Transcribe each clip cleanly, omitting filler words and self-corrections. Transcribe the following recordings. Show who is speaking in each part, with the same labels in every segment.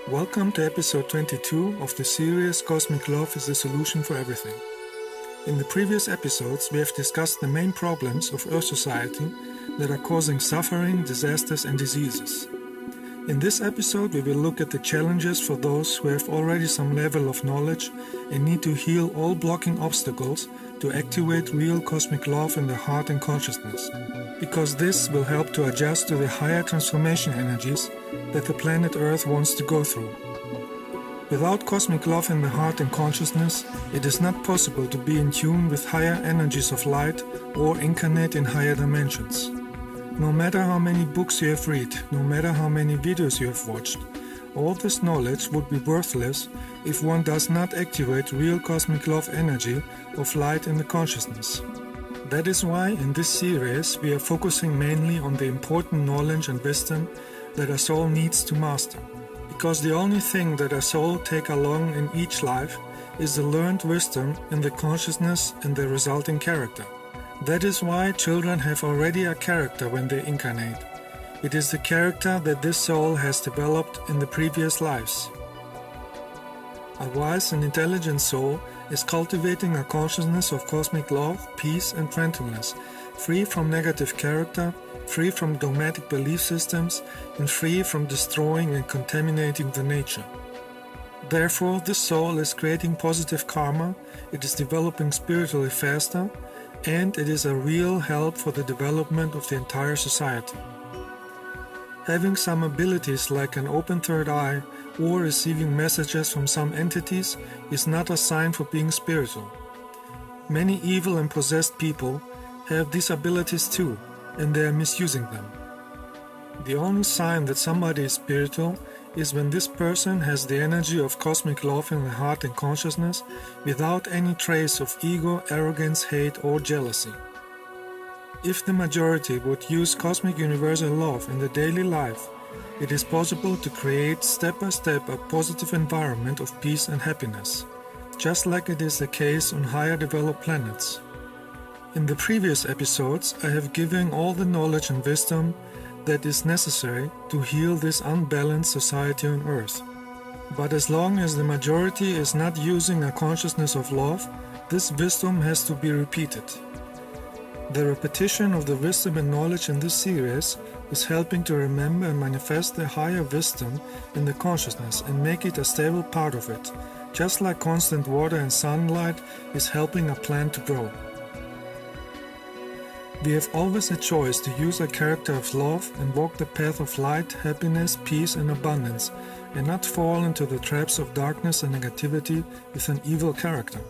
Speaker 1: Welcome to episode 22 of the series Cosmic Love is the Solution for Everything. In the previous episodes, we have discussed the main problems of Earth society that are causing suffering, disasters and diseases. In this episode, we will look at the challenges for those who have already some level of knowledge and need to heal all blocking obstacles to activate real cosmic love in their heart and consciousness, because this will help to adjust to the higher transformation energies that the planet Earth wants to go through. Without cosmic love in the heart and consciousness, it is not possible to be in tune with higher energies of light or incarnate in higher dimensions. No matter how many books you have read, no matter how many videos you have watched, all this knowledge would be worthless if one does not activate real cosmic love energy of light in the consciousness. That is why in this series we are focusing mainly on the important knowledge and wisdom that our soul needs to master. Because the only thing that our soul take along in each life is the learned wisdom in the consciousness and the resulting character. That is why children have already a character when they incarnate. It is the character that this soul has developed in the previous lives. A wise and intelligent soul is cultivating a consciousness of cosmic love, peace and friendliness, free from negative character, free from dogmatic belief systems, and free from destroying and contaminating the nature. Therefore, this soul is creating positive karma, it is developing spiritually faster, and it is a real help for the development of the entire society. Having some abilities like an open third eye or receiving messages from some entities is not a sign for being spiritual. Many evil and possessed people have these abilities too, and they are misusing them. The only sign that somebody is spiritual is when this person has the energy of cosmic love in the heart and consciousness without any trace of ego, arrogance, hate or jealousy. If the majority would use cosmic universal love in the daily life, it is possible to create step by step a positive environment of peace and happiness, just like it is the case on higher developed planets. In the previous episodes, I have given all the knowledge and wisdom that is necessary to heal this unbalanced society on Earth. But as long as the majority is not using a consciousness of love, this wisdom has to be repeated. The repetition of the wisdom and knowledge in this series is helping to remember and manifest the higher wisdom in the consciousness and make it a stable part of it, just like constant water and sunlight is helping a plant to grow. We have always a choice to use a character of love and walk the path of light, happiness, peace and abundance, and not fall into the traps of darkness and negativity with an evil character.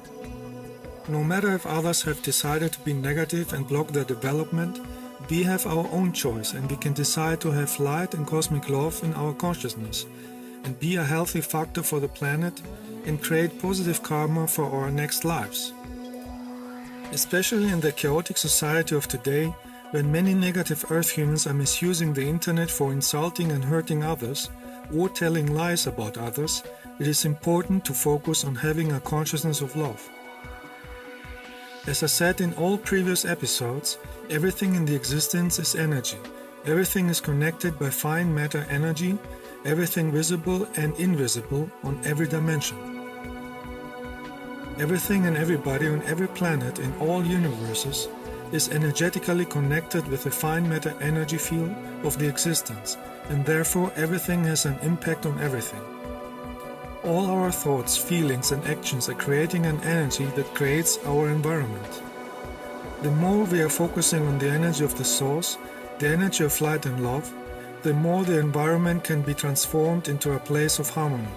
Speaker 1: No matter if others have decided to be negative and block their development, we have our own choice and we can decide to have light and cosmic love in our consciousness and be a healthy factor for the planet and create positive karma for our next lives. Especially in the chaotic society of today, when many negative Earth humans are misusing the internet for insulting and hurting others or telling lies about others, it is important to focus on having a consciousness of love. As I said in all previous episodes, everything in the existence is energy. Everything is connected by fine matter energy, everything visible and invisible on every dimension. Everything and everybody on every planet in all universes is energetically connected with the fine matter energy field of the existence, and therefore everything has an impact on everything. All our thoughts, feelings and actions are creating an energy that creates our environment. The more we are focusing on the energy of the source, the energy of light and love, the more the environment can be transformed into a place of harmony.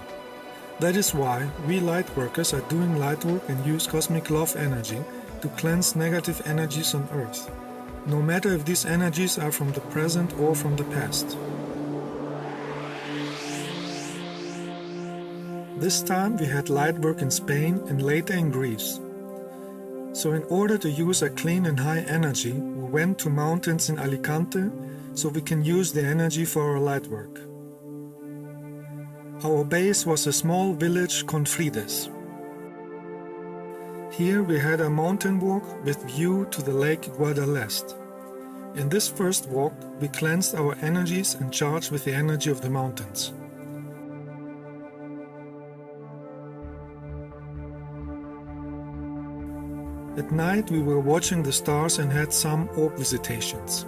Speaker 1: That is why we light workers are doing light work and use cosmic love energy to cleanse negative energies on Earth, no matter if these energies are from the present or from the past. This time we had light work in Spain and later in Greece. So in order to use a clean and high energy, we went to mountains in Alicante so we can use the energy for our light work. Our base was a small village Confrides. Here we had a mountain walk with view to the lake Guadalest. In this first walk, we cleansed our energies and charged with the energy of the mountains. At night we were watching the stars and had some orb visitations.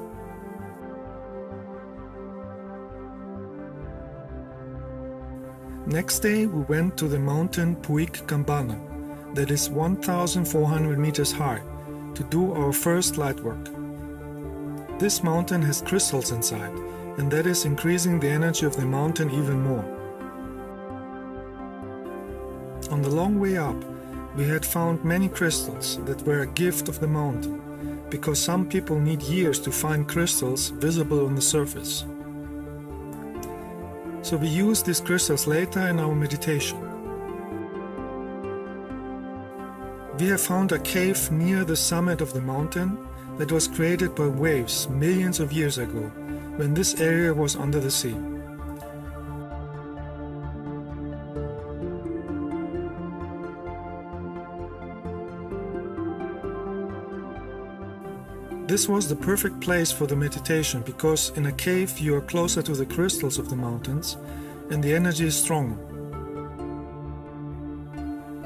Speaker 1: Next day we went to the mountain Puig Campana, that is 1,400 meters high, to do our first light work. This mountain has crystals inside, and that is increasing the energy of the mountain even more. On the long way up, we had found many crystals that were a gift of the mountain, because some people need years to find crystals visible on the surface. So we used these crystals later in our meditation. We have found a cave near the summit of the mountain that was created by waves millions of years ago, when this area was under the sea. This was the perfect place for the meditation because in a cave you are closer to the crystals of the mountains and the energy is stronger.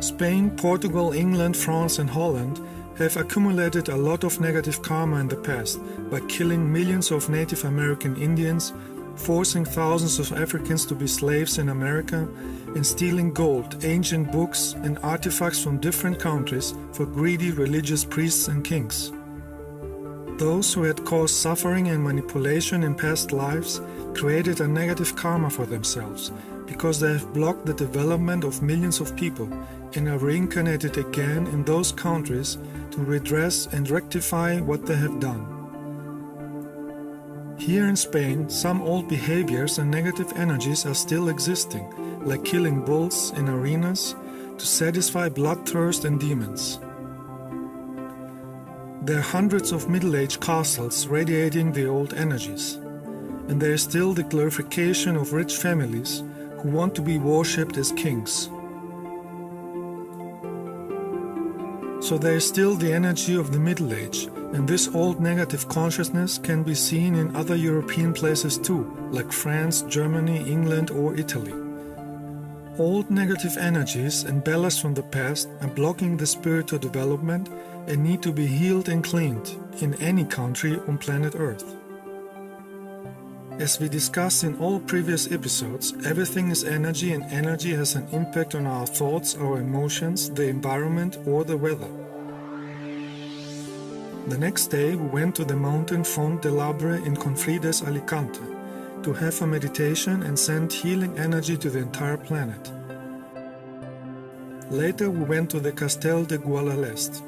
Speaker 1: Spain, Portugal, England, France and Holland have accumulated a lot of negative karma in the past by killing millions of Native American Indians, forcing thousands of Africans to be slaves in America, and stealing gold, ancient books and artifacts from different countries for greedy religious priests and kings. Those who had caused suffering and manipulation in past lives created a negative karma for themselves because they have blocked the development of millions of people and are reincarnated again in those countries to redress and rectify what they have done. Here in Spain, some old behaviors and negative energies are still existing, like killing bulls in arenas to satisfy bloodthirst and demons. There are hundreds of middle-aged castles radiating the old energies, and there is still the glorification of rich families who want to be worshipped as kings. So there is still the energy of the Middle Age, and this old negative consciousness can be seen in other European places too, like France, Germany, England or Italy. Old negative energies and ballasts from the past are blocking the spiritual development and need to be healed and cleaned in any country on planet Earth. As we discussed in all previous episodes, everything is energy and energy has an impact on our thoughts, our emotions, the environment or the weather. The next day we went to the mountain Font del Arbre in Confrides, Alicante, to have a meditation and send healing energy to the entire planet. Later we went to the Castel de Guadalest.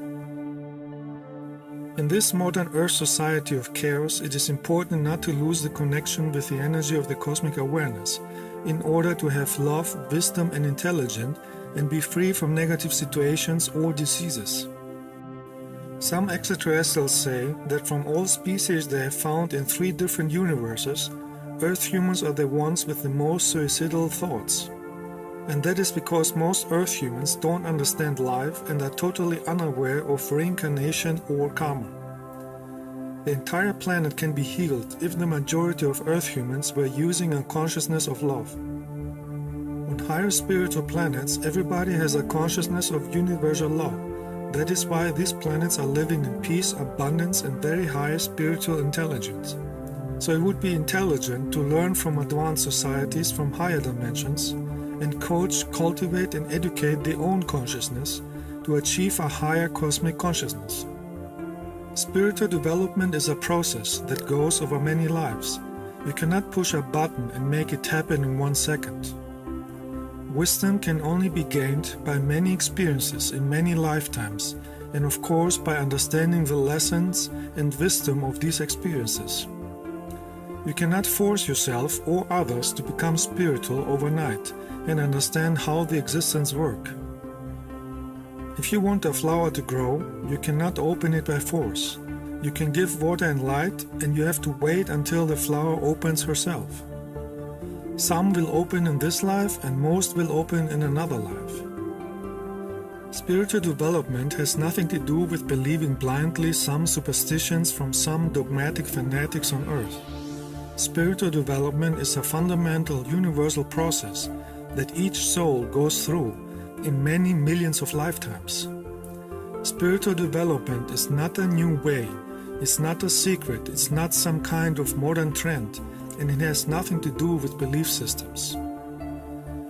Speaker 1: In this modern Earth society of chaos, it is important not to lose the connection with the energy of the cosmic awareness, in order to have love, wisdom and intelligence and be free from negative situations or diseases. Some extraterrestrials say that from all species they have found in 3 different universes, Earth humans are the ones with the most suicidal thoughts. And that is because most Earth humans don't understand life and are totally unaware of reincarnation or karma. The entire planet can be healed if the majority of Earth humans were using a consciousness of love. On higher spiritual planets, everybody has a consciousness of universal law. That is why these planets are living in peace, abundance and very high spiritual intelligence. So it would be intelligent to learn from advanced societies from higher dimensions and coach, cultivate and educate their own consciousness to achieve a higher cosmic consciousness. Spiritual development is a process that goes over many lives. You cannot push a button and make it happen in 1 second. Wisdom can only be gained by many experiences in many lifetimes, and of course by understanding the lessons and wisdom of these experiences. You cannot force yourself or others to become spiritual overnight and understand how the existence works. If you want a flower to grow, you cannot open it by force. You can give water and light, and you have to wait until the flower opens herself. Some will open in this life and most will open in another life. Spiritual development has nothing to do with believing blindly some superstitions from some dogmatic fanatics on earth. Spiritual development is a fundamental universal process that each soul goes through in many millions of lifetimes. Spiritual development is not a new way, it's not a secret, it's not some kind of modern trend, and it has nothing to do with belief systems.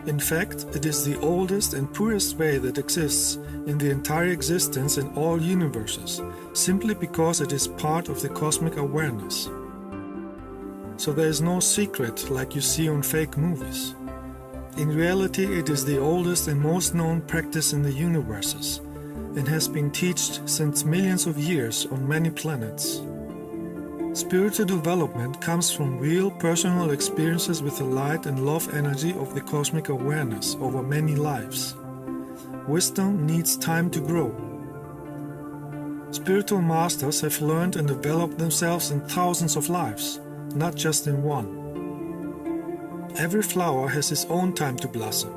Speaker 1: In fact, it is the oldest and purest way that exists in the entire existence in all universes, simply because it is part of the cosmic awareness. So there is no secret like you see on fake movies. In reality, it is the oldest and most known practice in the universes, and has been taught since millions of years on many planets. Spiritual development comes from real personal experiences with the light and love energy of the cosmic awareness over many lives. Wisdom needs time to grow. Spiritual masters have learned and developed themselves in thousands of lives, not just in one. Every flower has its own time to blossom.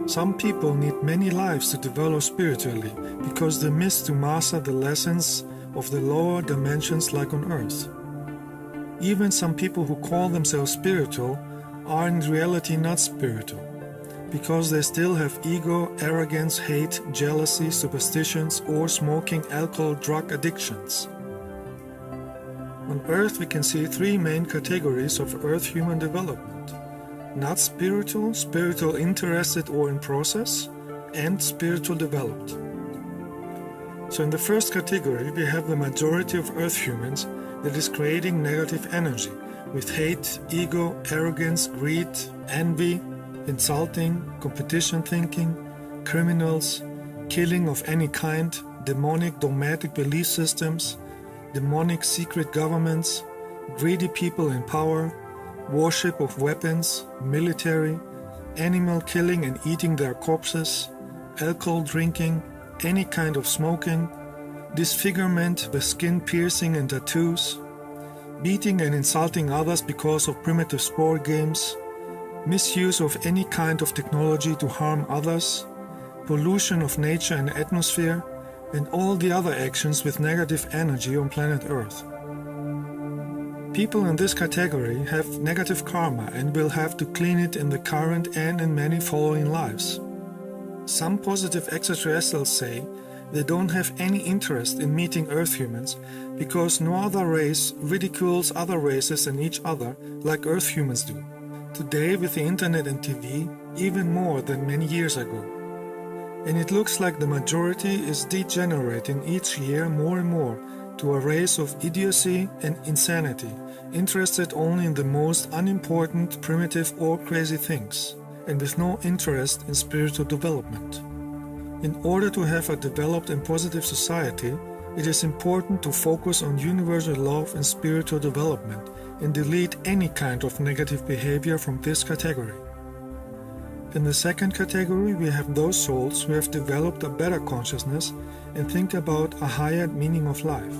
Speaker 1: Some people need many lives to develop spiritually because they miss to master the lessons of the lower dimensions like on earth. Even some people who call themselves spiritual are in reality not spiritual, because they still have ego, arrogance, hate, jealousy, superstitions, or smoking, alcohol, drug addictions. On earth we can see three main categories of earth human development: not spiritual, spiritual interested or in process, and spiritual developed. So in the first category we have the majority of earth humans that is creating negative energy with hate, ego, arrogance, greed, envy, insulting, competition thinking, criminals, killing of any kind, demonic dogmatic belief systems, demonic secret governments, greedy people in power, worship of weapons, military, animal killing and eating their corpses, alcohol drinking, any kind of smoking, disfigurement with skin piercing and tattoos, beating and insulting others because of primitive sport games, misuse of any kind of technology to harm others, pollution of nature and atmosphere, and all the other actions with negative energy on planet Earth. People in this category have negative karma and will have to clean it in the current and in many following lives. Some positive extraterrestrials say they don't have any interest in meeting Earth humans because no other race ridicules other races and each other like Earth humans do. Today with the internet and TV, even more than many years ago. And it looks like the majority is degenerating each year more and more to a race of idiocy and insanity, interested only in the most unimportant, primitive or crazy things, and with no interest in spiritual development. In order to have a developed and positive society, it is important to focus on universal love and spiritual development and delete any kind of negative behavior from this category. In the second category, we have those souls who have developed a better consciousness and think about a higher meaning of life.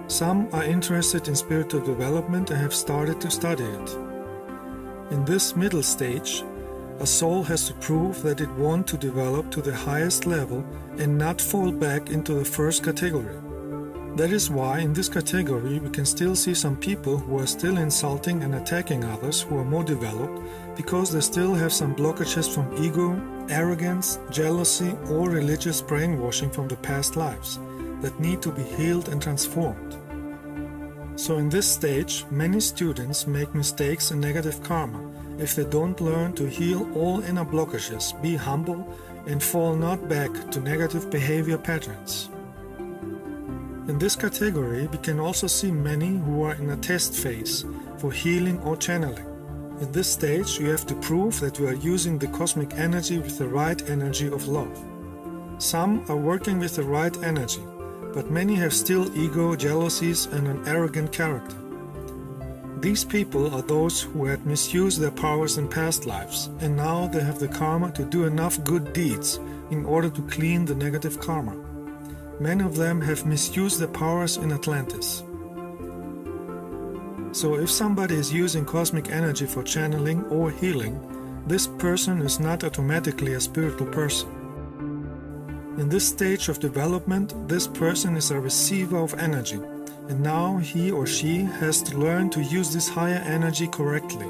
Speaker 1: Some are interested in spiritual development and have started to study it. In this middle stage, a soul has to prove that it wants to develop to the highest level and not fall back into the first category. That is why in this category we can still see some people who are still insulting and attacking others who are more developed because they still have some blockages from ego, arrogance, jealousy or religious brainwashing from the past lives that need to be healed and transformed. So in this stage, many students make mistakes and negative karma if they don't learn to heal all inner blockages, be humble, and fall not back to negative behavior patterns. In this category, we can also see many who are in a test phase for healing or channeling. In this stage, you have to prove that you are using the cosmic energy with the right energy of love. Some are working with the right energy, but many have still ego, jealousies, and an arrogant character. These people are those who had misused their powers in past lives, and now they have the karma to do enough good deeds in order to clean the negative karma. Many of them have misused their powers in Atlantis. So if somebody is using cosmic energy for channeling or healing, this person is not automatically a spiritual person. In this stage of development, this person is a receiver of energy, and now he or she has to learn to use this higher energy correctly.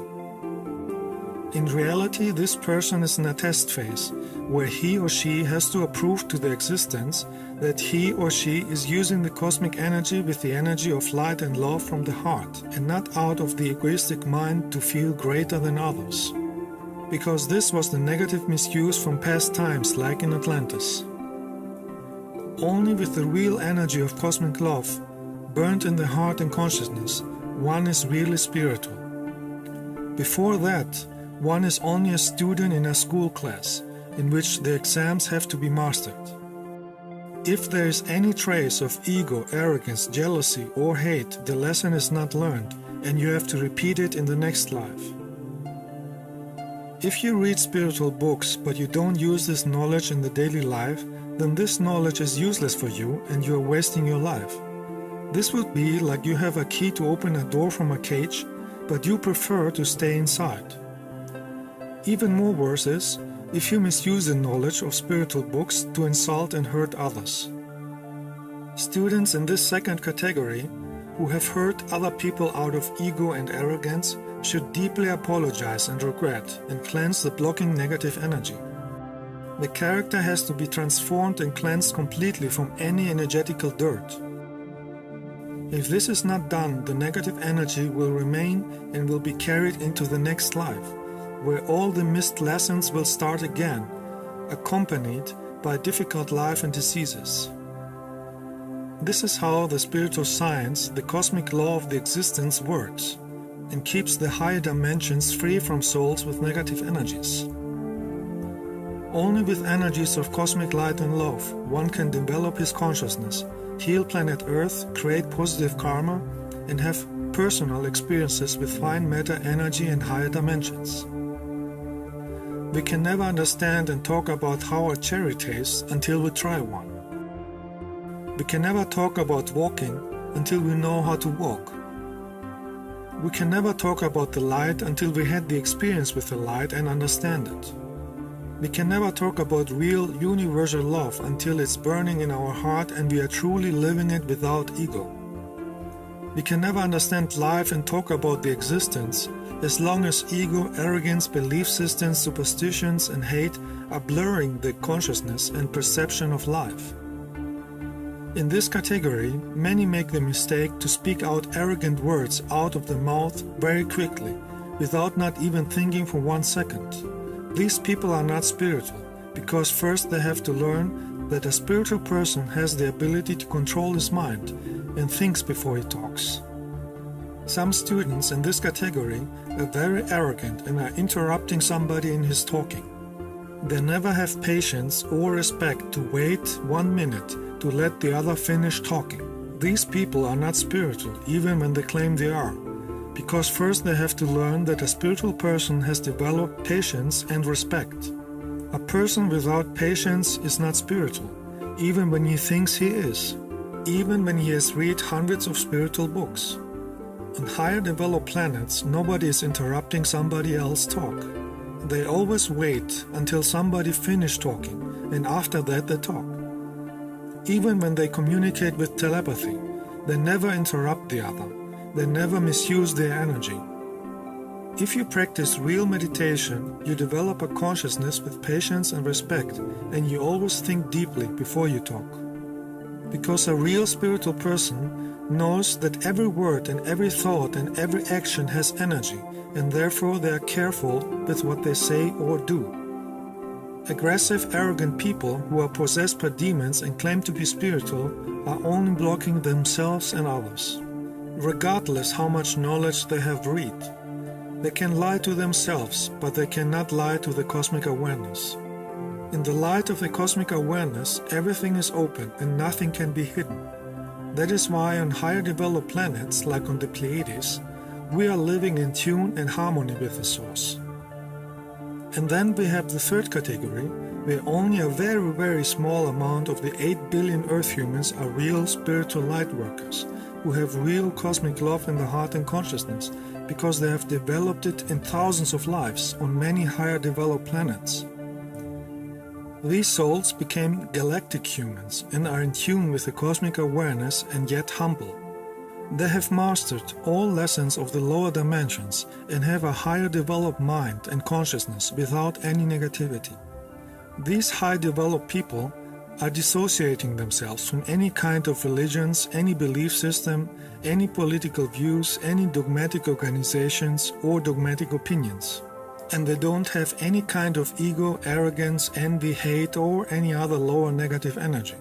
Speaker 1: In reality, this person is in a test phase, where he or she has to prove to the existence that he or she is using the cosmic energy with the energy of light and love from the heart, and not out of the egoistic mind to feel greater than others. Because this was the negative misuse from past times, like in Atlantis. Only with the real energy of cosmic love, burnt in the heart and consciousness, one is really spiritual. Before that, one is only a student in a school class, in which the exams have to be mastered. If there is any trace of ego, arrogance, jealousy or hate, the lesson is not learned, and you have to repeat it in the next life. If you read spiritual books, but you don't use this knowledge in the daily life, then this knowledge is useless for you and you are wasting your life. This would be like you have a key to open a door from a cage, but you prefer to stay inside. Even more worse is if you misuse the knowledge of spiritual books to insult and hurt others. Students in this second category, who have hurt other people out of ego and arrogance, should deeply apologize and regret and cleanse the blocking negative energy. The character has to be transformed and cleansed completely from any energetical dirt. If this is not done, the negative energy will remain and will be carried into the next life, where all the missed lessons will start again, accompanied by difficult life and diseases. This is how the spiritual science, the cosmic law of the existence, works, and keeps the higher dimensions free from souls with negative energies. Only with energies of cosmic light and love, one can develop his consciousness, heal planet Earth, create positive karma, and have personal experiences with fine matter energy and higher dimensions. We can never understand and talk about how a cherry tastes until we try one. We can never talk about walking until we know how to walk. We can never talk about the light until we had the experience with the light and understand it. We can never talk about real universal love until it's burning in our heart and we are truly living it without ego. We can never understand life and talk about the existence as long as ego, arrogance, belief systems, superstitions and hate are blurring the consciousness and perception of life. In this category, many make the mistake to speak out arrogant words out of the mouth very quickly, without not even thinking for 1 second. These people are not spiritual, because first they have to learn that a spiritual person has the ability to control his mind and thinks before he talks. Some students in this category are very arrogant and are interrupting somebody in his talking. They never have patience or respect to wait 1 minute to let the other finish talking. These people are not spiritual, even when they claim they are, because first they have to learn that a spiritual person has developed patience and respect. A person without patience is not spiritual, even when he thinks he is, even when he has read hundreds of spiritual books. On higher developed planets, nobody is interrupting somebody else's talk. They always wait until somebody finishes talking, and after that they talk. Even when they communicate with telepathy, they never interrupt the other. They never misuse their energy. If you practice real meditation, you develop a consciousness with patience and respect, and you always think deeply before you talk. Because a real spiritual person knows that every word and every thought and every action has energy, and therefore they are careful with what they say or do. Aggressive, arrogant people who are possessed by demons and claim to be spiritual are only blocking themselves and others. Regardless how much knowledge they have read, they can lie to themselves, but they cannot lie to the cosmic awareness. In the light of the cosmic awareness, everything is open and nothing can be hidden. That is why on higher developed planets, like on the Pleiades, we are living in tune and harmony with the Source. And then we have the third category, where only a very, very small amount of the 8 billion Earth humans are real spiritual light workers, who have real cosmic love in the heart and consciousness, because they have developed it in thousands of lives on many higher developed planets. These souls became galactic humans and are in tune with the cosmic awareness and yet humble. They have mastered all lessons of the lower dimensions and have a higher developed mind and consciousness without any negativity. These high developed people are dissociating themselves from any kind of religions, any belief system, any political views, any dogmatic organizations or dogmatic opinions. And they don't have any kind of ego, arrogance, envy, hate or any other lower negative energy.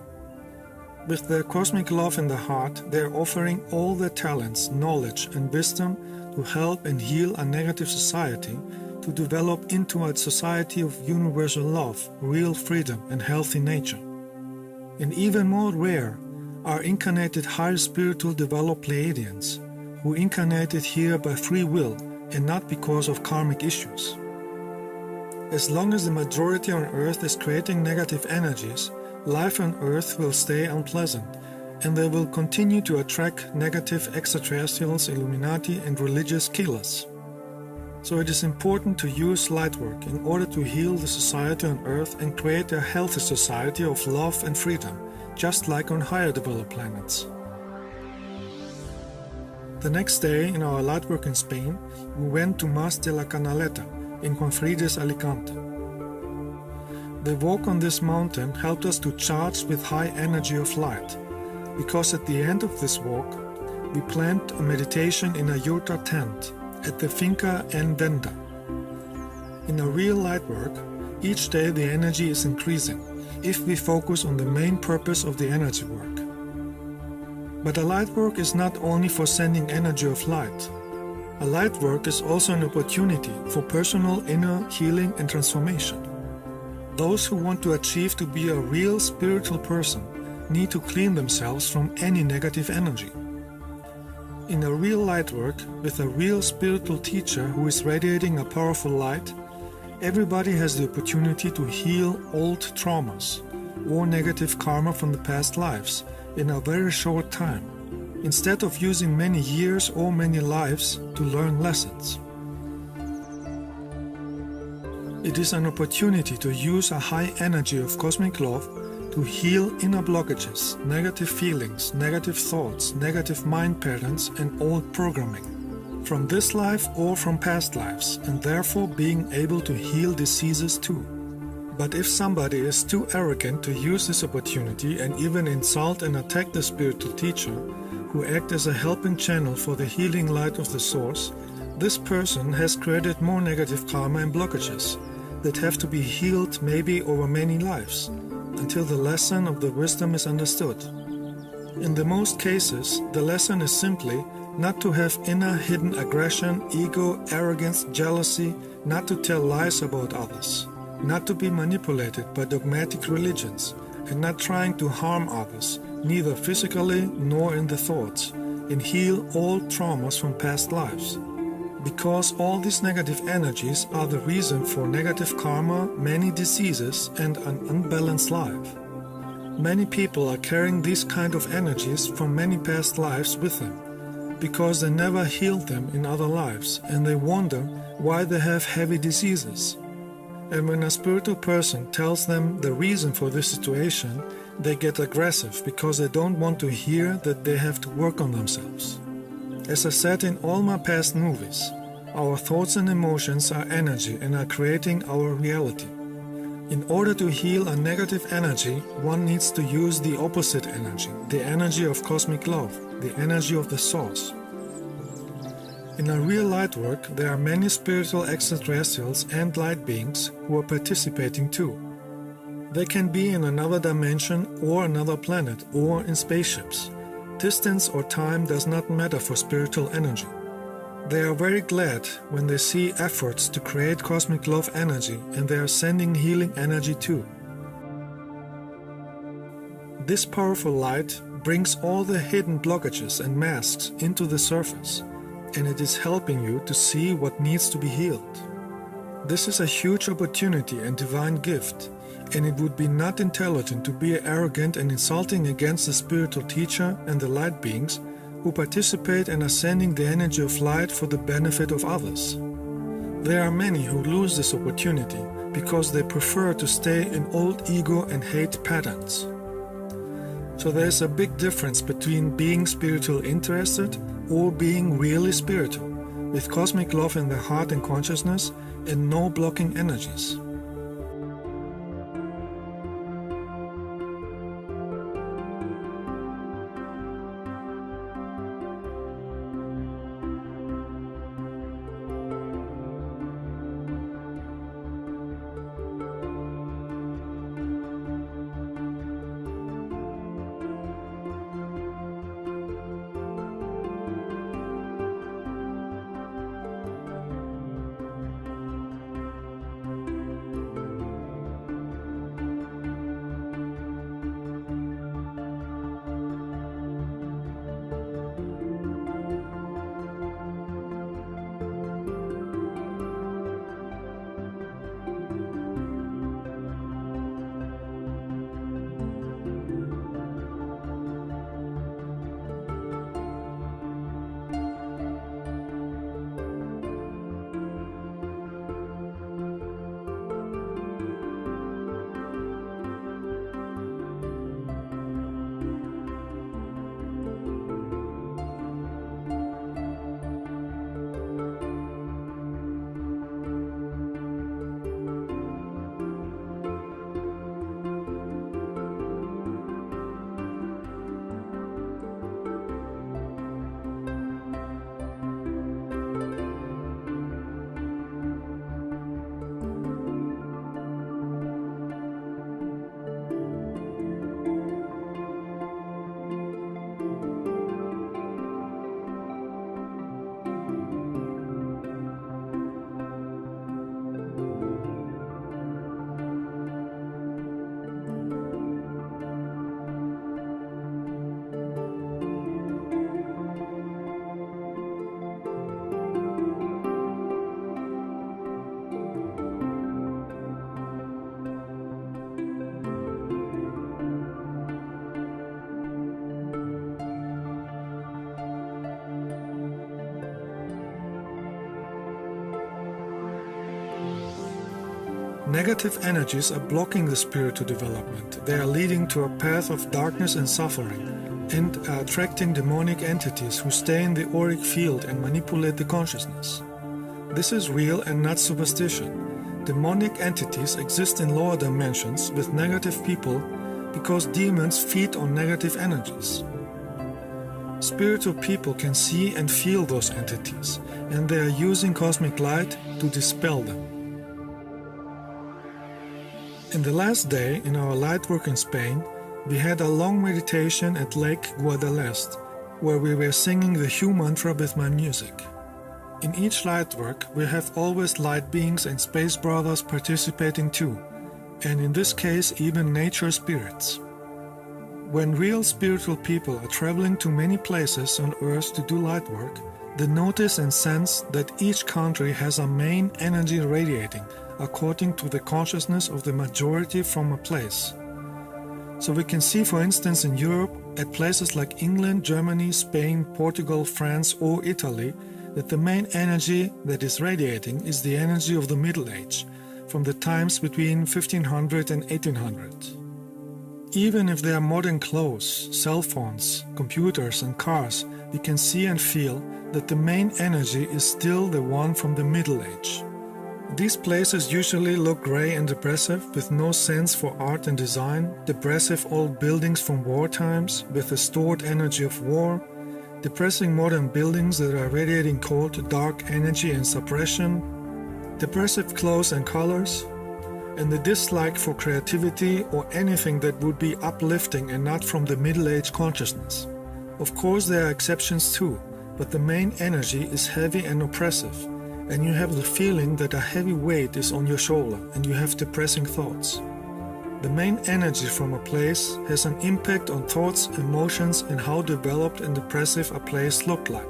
Speaker 1: With their cosmic love in the heart, they are offering all their talents, knowledge and wisdom to help and heal a negative society to develop into a society of universal love, real freedom and healthy nature. And even more rare are incarnated higher spiritual developed Pleiadians, who incarnated here by free will and not because of karmic issues. As long as the majority on Earth is creating negative energies, life on Earth will stay unpleasant, and they will continue to attract negative extraterrestrials, Illuminati and religious killers. So it is important to use lightwork in order to heal the society on Earth and create a healthy society of love and freedom, just like on higher developed planets. The next day, in our lightwork in Spain, we went to Mas de la Canaleta in Confrides, Alicante. The walk on this mountain helped us to charge with high energy of light, because at the end of this walk, we planned a meditation in a yurta tent at the Finca en Venda. In a real light work, each day the energy is increasing if we focus on the main purpose of the energy work. But a light work is not only for sending energy of light. A light work is also an opportunity for personal inner healing and transformation. Those who want to achieve to be a real spiritual person need to clean themselves from any negative energy. In a real light work, with a real spiritual teacher who is radiating a powerful light, everybody has the opportunity to heal old traumas or negative karma from the past lives in a very short time, instead of using many years or many lives to learn lessons. It is an opportunity to use a high energy of cosmic love to heal inner blockages, negative feelings, negative thoughts, negative mind patterns and old programming from this life or from past lives, and therefore being able to heal diseases too. But if somebody is too arrogant to use this opportunity and even insult and attack the spiritual teacher, who act as a helping channel for the healing light of the source, this person has created more negative karma and blockages that have to be healed maybe over many lives, until the lesson of the wisdom is understood. In the most cases, the lesson is simply not to have inner hidden aggression, ego, arrogance, jealousy, not to tell lies about others, not to be manipulated by dogmatic religions, and not trying to harm others, neither physically nor in the thoughts, and heal all traumas from past lives. Because all these negative energies are the reason for negative karma, many diseases, and an unbalanced life. Many people are carrying these kind of energies from many past lives with them, because they never healed them in other lives, and they wonder why they have heavy diseases. And when a spiritual person tells them the reason for this situation, they get aggressive because they don't want to hear that they have to work on themselves. As I said in all my past movies, our thoughts and emotions are energy and are creating our reality. In order to heal a negative energy, one needs to use the opposite energy, the energy of cosmic love, the energy of the source. In a real light work, there are many spiritual extraterrestrials and light beings who are participating too. They can be in another dimension or another planet or in spaceships. Distance or time does not matter for spiritual energy. They are very glad when they see efforts to create cosmic love energy, and they are sending healing energy too. This powerful light brings all the hidden blockages and masks into the surface, and it is helping you to see what needs to be healed. This is a huge opportunity and divine gift, and it would be not intelligent to be arrogant and insulting against the spiritual teacher and the light beings who participate and are sending the energy of light for the benefit of others. There are many who lose this opportunity because they prefer to stay in old ego and hate patterns. So there's a big difference between being spiritual interested or being really spiritual, with cosmic love in the heart and consciousness and no blocking energies. Negative energies are blocking the spiritual development. They are leading to a path of darkness and suffering, and are attracting demonic entities who stay in the auric field and manipulate the consciousness. This is real and not superstition. Demonic entities exist in lower dimensions with negative people because demons feed on negative energies. Spiritual people can see and feel those entities, and they are using cosmic light to dispel them. In the last day in our light work in Spain, we had a long meditation at Lake Guadalest, where we were singing the Hue mantra with my music. In each light work, we have always light beings and space brothers participating too, and in this case even nature spirits. When real spiritual people are traveling to many places on Earth to do light work, they notice and sense that each country has a main energy radiating according to the consciousness of the majority from a place. So we can see, for instance, in Europe, at places like England, Germany, Spain, Portugal, France or Italy, that the main energy that is radiating is the energy of the Middle Age, from the times between 1500 and 1800. Even if there are modern clothes, cell phones, computers and cars, we can see and feel that the main energy is still the one from the Middle Age. These places usually look grey and depressive, with no sense for art and design, depressive old buildings from war times with the stored energy of war, depressing modern buildings that are radiating cold, dark energy and suppression, depressive clothes and colors, and the dislike for creativity or anything that would be uplifting and not from the Middle Age consciousness. Of course there are exceptions too, but the main energy is heavy and oppressive, and you have the feeling that a heavy weight is on your shoulder and you have depressing thoughts. The main energy from a place has an impact on thoughts, emotions and how developed and depressive a place looked like.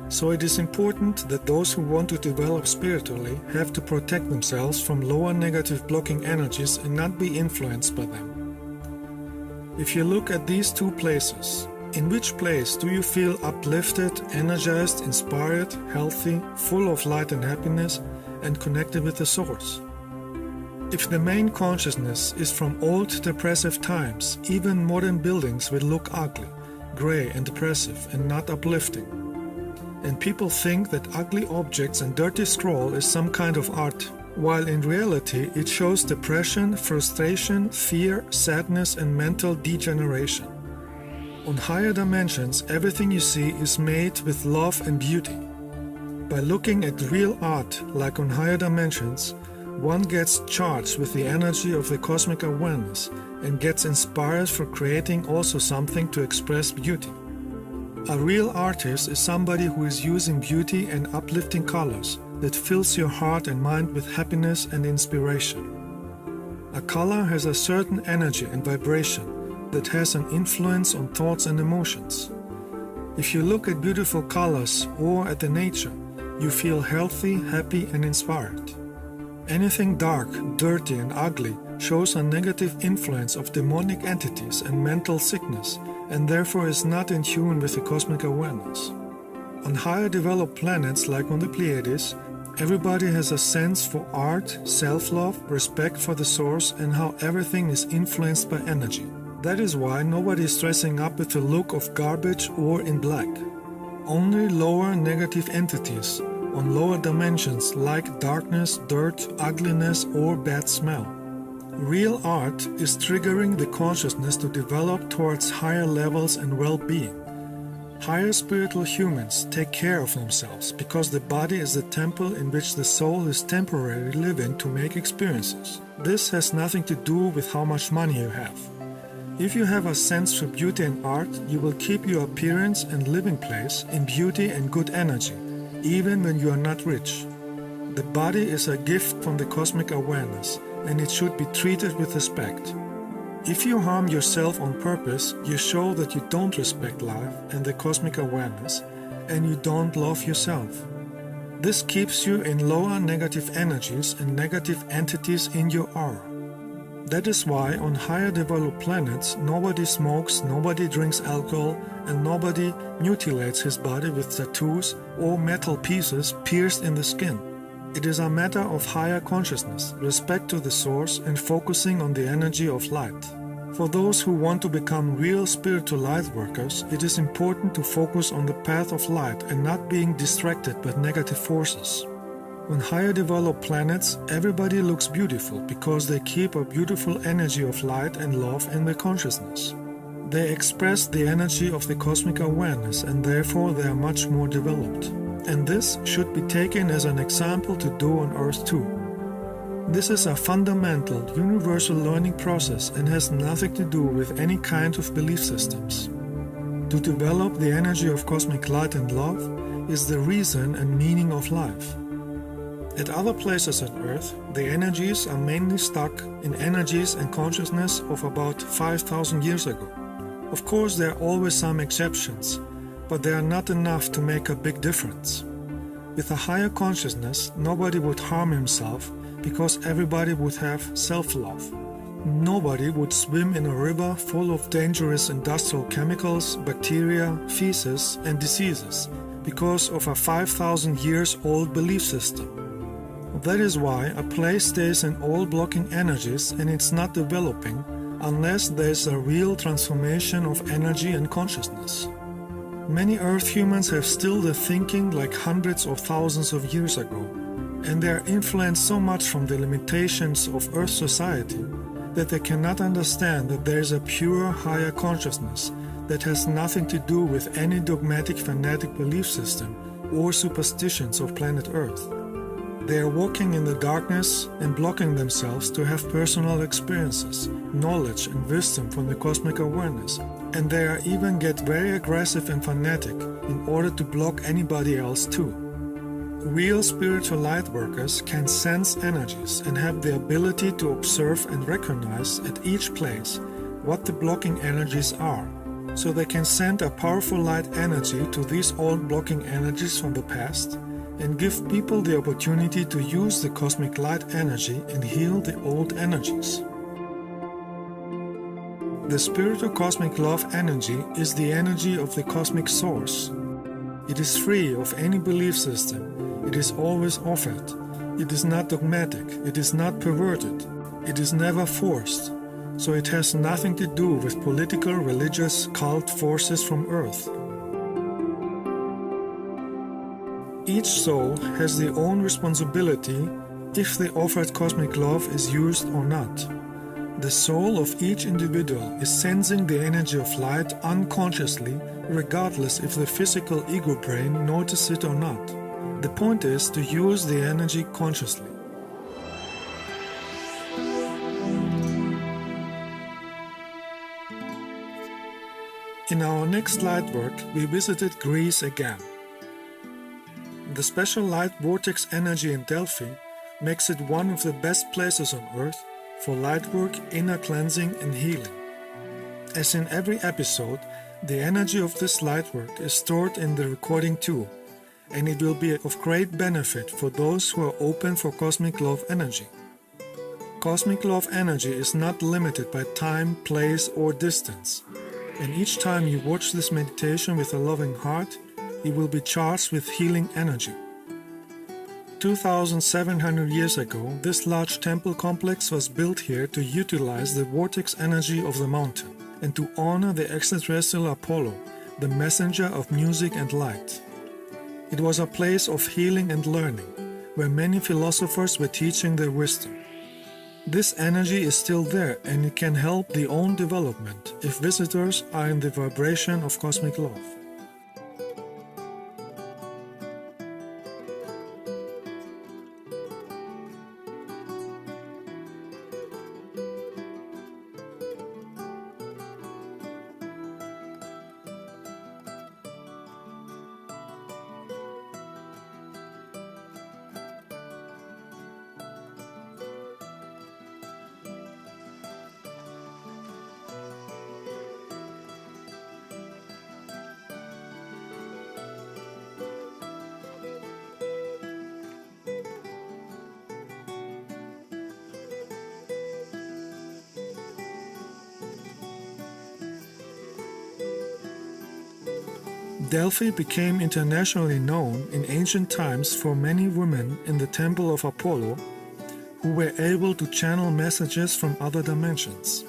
Speaker 1: So it is important that those who want to develop spiritually have to protect themselves from lower negative blocking energies and not be influenced by them. If you look at these two places, in which place do you feel uplifted, energized, inspired, healthy, full of light and happiness, and connected with the source? If the main consciousness is from old depressive times, even modern buildings will look ugly, grey and depressive and not uplifting. And people think that ugly objects and dirty scroll is some kind of art, while in reality it shows depression, frustration, fear, sadness and mental degeneration. On higher dimensions, everything you see is made with love and beauty. By looking at real art, like on higher dimensions, one gets charged with the energy of the cosmic awareness and gets inspired for creating also something to express beauty. A real artist is somebody who is using beauty and uplifting colors that fills your heart and mind with happiness and inspiration. A color has a certain energy and vibration that has an influence on thoughts and emotions. If you look at beautiful colors or at the nature, you feel healthy, happy and inspired. Anything dark, dirty and ugly shows a negative influence of demonic entities and mental sickness, and therefore is not in tune with the cosmic awareness. On higher developed planets like on the Pleiades, everybody has a sense for art, self-love, respect for the source and how everything is influenced by energy. That is why nobody is dressing up with the look of garbage or in black. Only lower negative entities on lower dimensions like darkness, dirt, ugliness or bad smell. Real art is triggering the consciousness to develop towards higher levels and well-being. Higher spiritual humans take care of themselves because the body is the temple in which the soul is temporarily living to make experiences. This has nothing to do with how much money you have. If you have a sense for beauty and art, you will keep your appearance and living place in beauty and good energy, even when you are not rich. The body is a gift from the cosmic awareness, and it should be treated with respect. If you harm yourself on purpose, you show that you don't respect life and the cosmic awareness, and you don't love yourself. This keeps you in lower negative energies and negative entities in your aura. That is why on higher developed planets nobody smokes, nobody drinks alcohol, and nobody mutilates his body with tattoos or metal pieces pierced in the skin. It is a matter of higher consciousness, respect to the source and focusing on the energy of light. For those who want to become real spiritual light workers, it is important to focus on the path of light and not being distracted by negative forces. On higher developed planets, everybody looks beautiful because they keep a beautiful energy of light and love in their consciousness. They express the energy of the cosmic awareness and therefore they are much more developed. And this should be taken as an example to do on Earth too. This is a fundamental, universal learning process and has nothing to do with any kind of belief systems. To develop the energy of cosmic light and love is the reason and meaning of life. At other places on Earth, the energies are mainly stuck in energies and consciousness of about 5,000 years ago. Of course, there are always some exceptions, but they are not enough to make a big difference. With a higher consciousness, nobody would harm himself because everybody would have self-love. Nobody would swim in a river full of dangerous industrial chemicals, bacteria, feces and diseases because of a 5,000 years old belief system. That is why a place stays in all blocking energies and it's not developing unless there is a real transformation of energy and consciousness. Many Earth humans have still the thinking like hundreds of thousands of years ago, and they are influenced so much from the limitations of Earth society that they cannot understand that there is a pure higher consciousness that has nothing to do with any dogmatic fanatic belief system or superstitions of planet Earth. They are walking in the darkness and blocking themselves to have personal experiences, knowledge and wisdom from the cosmic awareness, and they are even get very aggressive and fanatic in order to block anybody else too. Real spiritual light workers can sense energies and have the ability to observe and recognize at each place what the blocking energies are, so they can send a powerful light energy to these old blocking energies from the past and give people the opportunity to use the cosmic light energy and heal the old energies. The spiritual cosmic love energy is the energy of the cosmic source. It is free of any belief system. It is always offered. It is not dogmatic. It is not perverted. It is never forced, so it has nothing to do with political, religious, cult forces from Earth. Each soul has their own responsibility if the offered cosmic love is used or not. The soul of each individual is sensing the energy of light unconsciously, regardless if the physical ego brain notices it or not. The point is to use the energy consciously. In our next light work, we visited Greece again. The special light vortex energy in Delphi makes it one of the best places on Earth for light work, inner cleansing and healing. As in every episode, the energy of this light work is stored in the recording too, and it will be of great benefit for those who are open for cosmic love energy. Cosmic love energy is not limited by time, place or distance, and each time you watch this meditation with a loving heart, you will be charged with healing energy. 2,700 years ago, this large temple complex was built here to utilize the vortex energy of the mountain and to honor the extraterrestrial Apollo, the messenger of music and light. It was a place of healing and learning, where many philosophers were teaching their wisdom. This energy is still there and it can help the own development if visitors are in the vibration of cosmic love. Delphi became internationally known in ancient times for many women in the Temple of Apollo who were able to channel messages from other dimensions.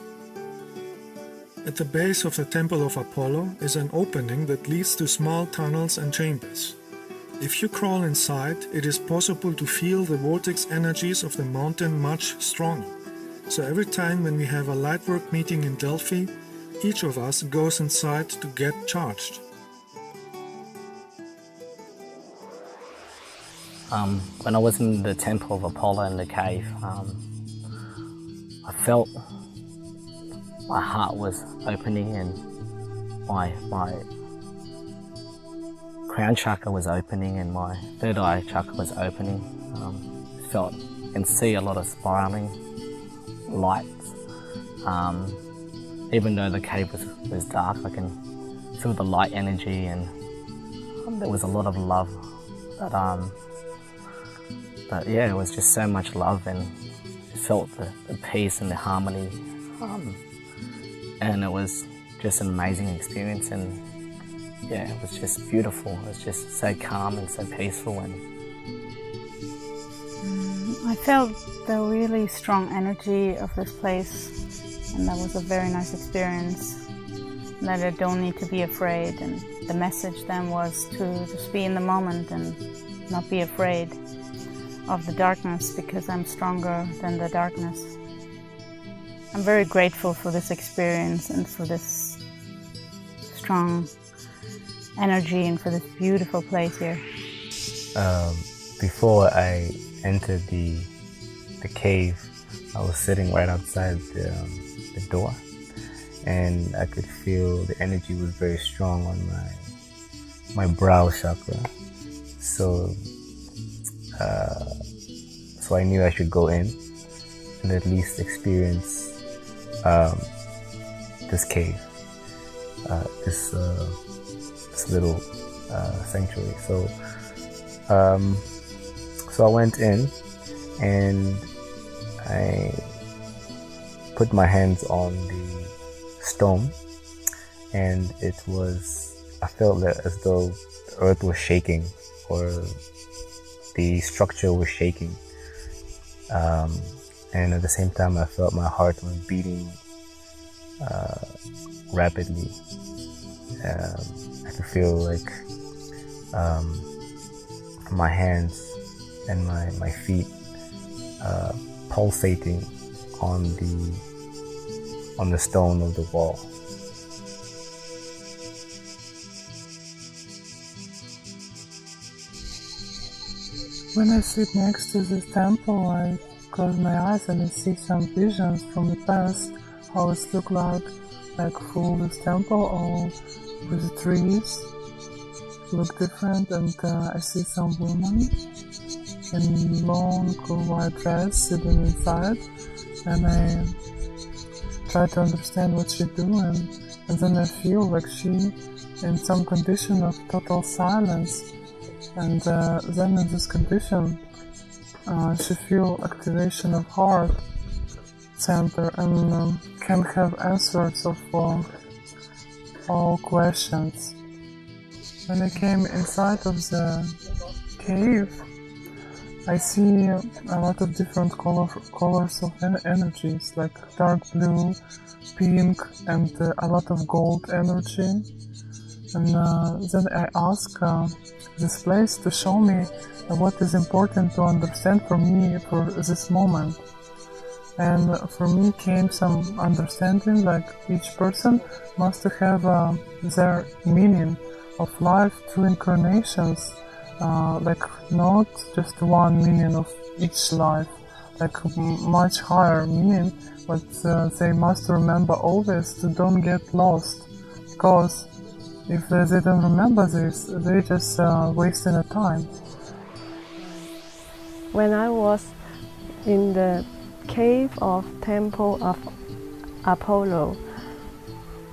Speaker 1: At the base of the Temple of Apollo is an opening that leads to small tunnels and chambers. If you crawl inside, it is possible to feel the vortex energies of the mountain much stronger. So every time when we have a lightwork meeting in Delphi, each of us goes inside to get charged.
Speaker 2: When I was in the Temple of Apollo in the cave, I felt my heart was opening and my crown chakra was opening and my third eye chakra was opening. I felt and see a lot of spiraling lights. Even though the cave was dark, I can feel the light energy and there was a lot of love. But yeah, it was just so much love and I felt the peace and the harmony. And it was just an amazing experience and yeah, it was just beautiful. It was just so calm and so peaceful. And
Speaker 3: I felt the really strong energy of this place and that was a very nice experience. That I don't need to be afraid, and the message then was to just be in the moment and not be afraid of the darkness because I'm stronger than the darkness. I'm very grateful for this experience and for this strong energy and for this beautiful place here.
Speaker 4: Before I entered the cave, I was sitting right outside the door and I could feel the energy was very strong on my brow chakra. So I knew I should go in and at least experience this cave, this little sanctuary. So I went in and I put my hands on the stone, and I felt as though the earth was shaking or the structure was shaking. and at the same time I felt my heart was beating rapidly. I could feel like my hands and my feet pulsating on the stone of the wall.
Speaker 5: When I sit next to this temple, I close my eyes and I see some visions from the past, how it looked like full this temple, all with the trees, look different, and I see some women in long white dress sitting inside, and I try to understand what she doing, and then I feel like she in some condition of total silence. And then in this condition, she feel activation of heart center and can have answers of all questions. When I came inside of the cave, I see a lot of different colors of energies, like dark blue, pink, and a lot of gold energy. And then I ask this place to show me what is important to understand for me for this moment. And for me came some understanding, like each person must have their meaning of life through incarnations, like not just one meaning of each life, like much higher meaning, but they must remember always to don't get lost, because if they don't remember this, they just wasting the time.
Speaker 6: When I was in the cave of Temple of Apollo,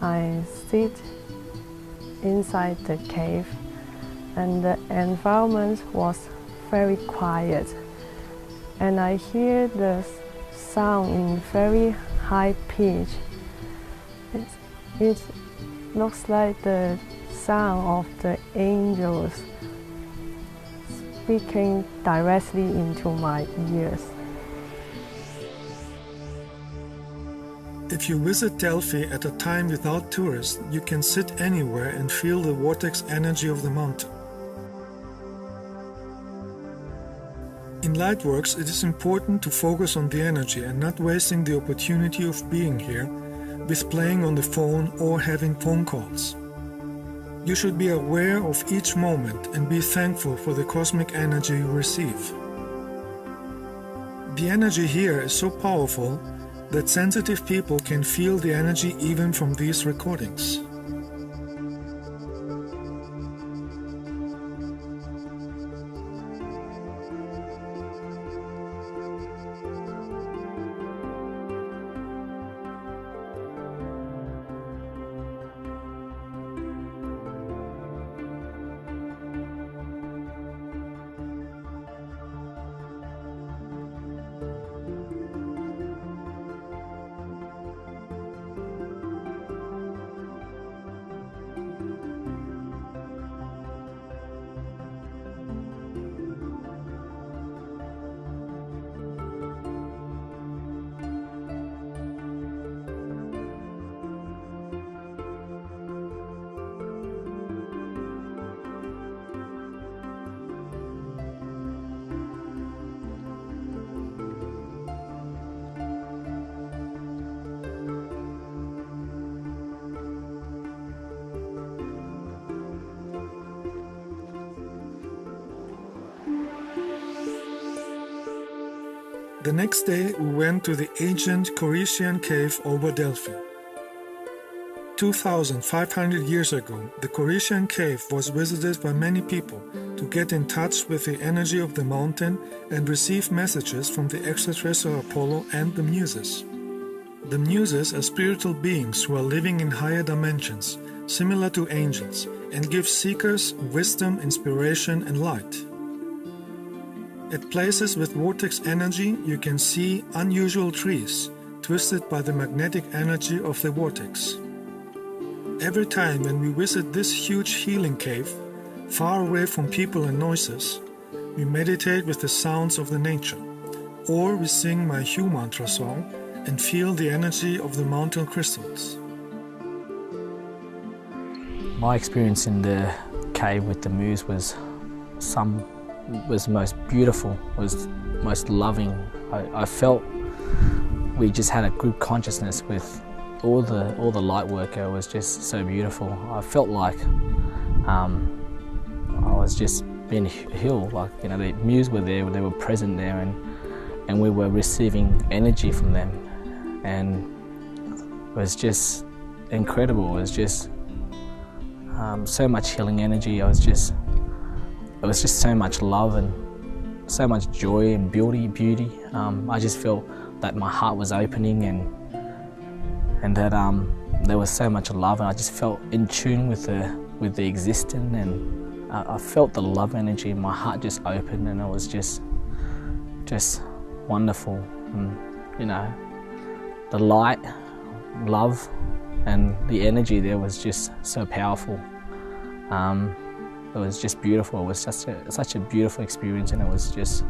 Speaker 6: I sit inside the cave, and the environment was very quiet, and I hear the sound in very high pitch. It looks like the sound of the angels speaking directly into my ears.
Speaker 1: If you visit Delphi at a time without tourists, you can sit anywhere and feel the vortex energy of the mountain. In lightworks, it is important to focus on the energy and not wasting the opportunity of being here with playing on the phone or having phone calls. You should be aware of each moment and be thankful for the cosmic energy you receive. The energy here is so powerful that sensitive people can feel the energy even from these recordings. The next day we went to the ancient Corinthian cave over Delphi. 2,500 years ago, the Corinthian cave was visited by many people to get in touch with the energy of the mountain and receive messages from the extraterrestrial Apollo and the Muses. The Muses are spiritual beings who are living in higher dimensions, similar to angels, and give seekers wisdom, inspiration, and light. At places with vortex energy, you can see unusual trees, twisted by the magnetic energy of the vortex. Every time when we visit this huge healing cave, far away from people and noises, we meditate with the sounds of the nature. or we sing my Hue mantra song and feel the energy of the mountain crystals.
Speaker 2: My experience in the cave with the muse was most beautiful, was most loving. I felt we just had a group consciousness with all the light work. It was just so beautiful. I felt like I was just being healed. Like, you know, the muse were there, they were present there, and we were receiving energy from them, and it was just incredible. It was just so much healing energy. It was just so much love and so much joy and beauty. I just felt that my heart was opening and that there was so much love, and I just felt in tune with the existing, and I felt the love energy. My heart just opened, and it was just wonderful. And, you know, the light, love, and the energy there was just so powerful. It was just beautiful. It was such a beautiful experience, and it was just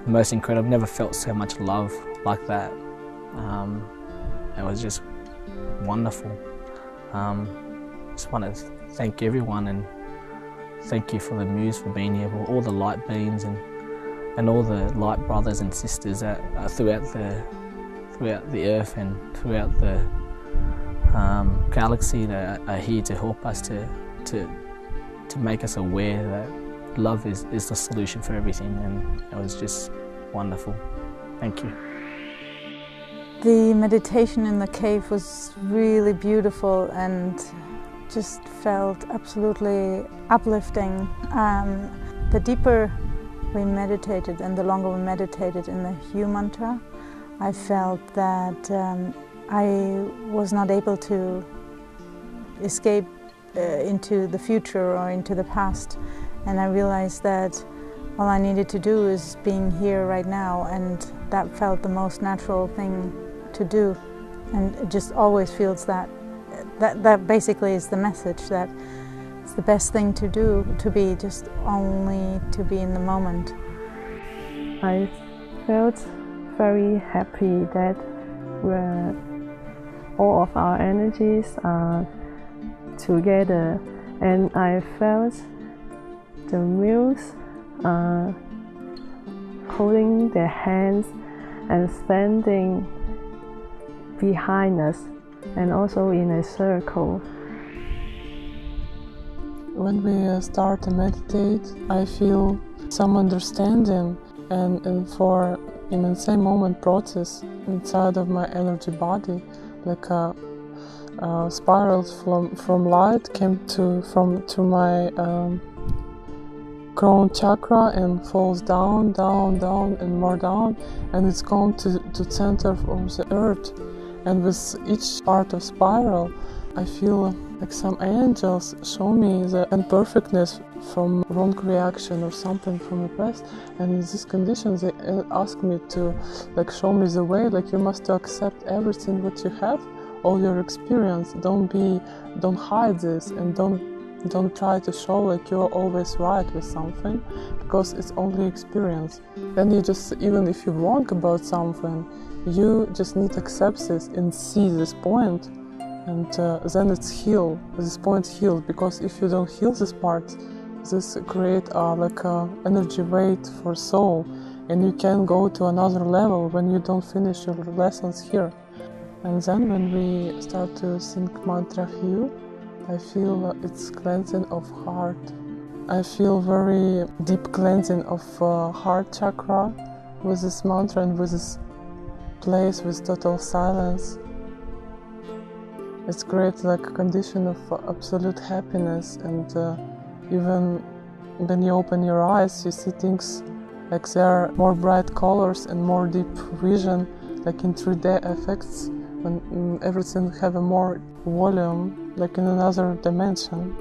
Speaker 2: the most incredible. I've never felt so much love like that. It was just wonderful. Just want to thank everyone, and thank you for the muse for being here, for all the light beings and all the light brothers and sisters that are throughout the earth and throughout the galaxy that are here to help us to make us aware that love is the solution for everything, and it was just wonderful. Thank you.
Speaker 3: The meditation in the cave was really beautiful and just felt absolutely uplifting. The deeper we meditated and the longer we meditated in the Hue mantra, I felt that I was not able to escape into the future or into the past, and I realized that all I needed to do is being here right now, and that felt the most natural thing to do. And it just always feels that basically is the message, that it's the best thing to do, to be just only to be in the moment.
Speaker 6: I felt very happy that all of our energies are together, and I felt the muse holding their hands and standing behind us, and also in a circle.
Speaker 5: When we start to meditate, I feel some understanding and in the same moment process inside of my energy body, like a spirals from light came to my crown chakra and falls down and more down, and it's gone to center of the earth. And with each part of spiral, I feel like some angels show me the imperfectness from wrong reaction or something from the past, and in these conditions they ask me to show me the way, you must accept everything what you have, all your experience. Don't hide this, and don't try to show you're always right with something, because it's only experience. Then you just, even if you're wrong about something, you just need to accept this and see this point, and then it's healed. This point healed, because if you don't heal this part, this create a energy weight for soul, and you can go to another level when you don't finish your lessons here. And then when we start to sing mantra Hue, I feel it's cleansing of heart. I feel very deep cleansing of heart chakra with this mantra and with this place with total silence. It's creates a condition of absolute happiness, and even when you open your eyes, you see things there are more bright colors and more deep vision, in 3D effects, when everything have a more volume, in another dimension.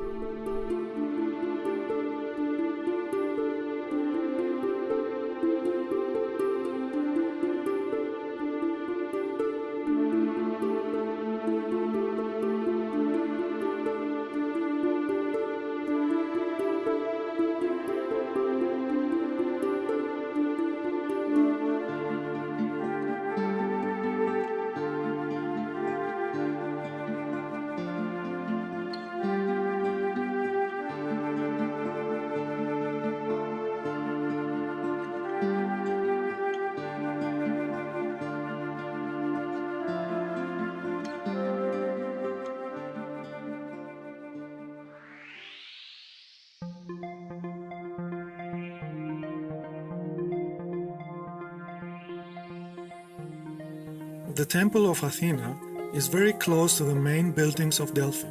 Speaker 1: The Temple of Athena is very close to the main buildings of Delphi.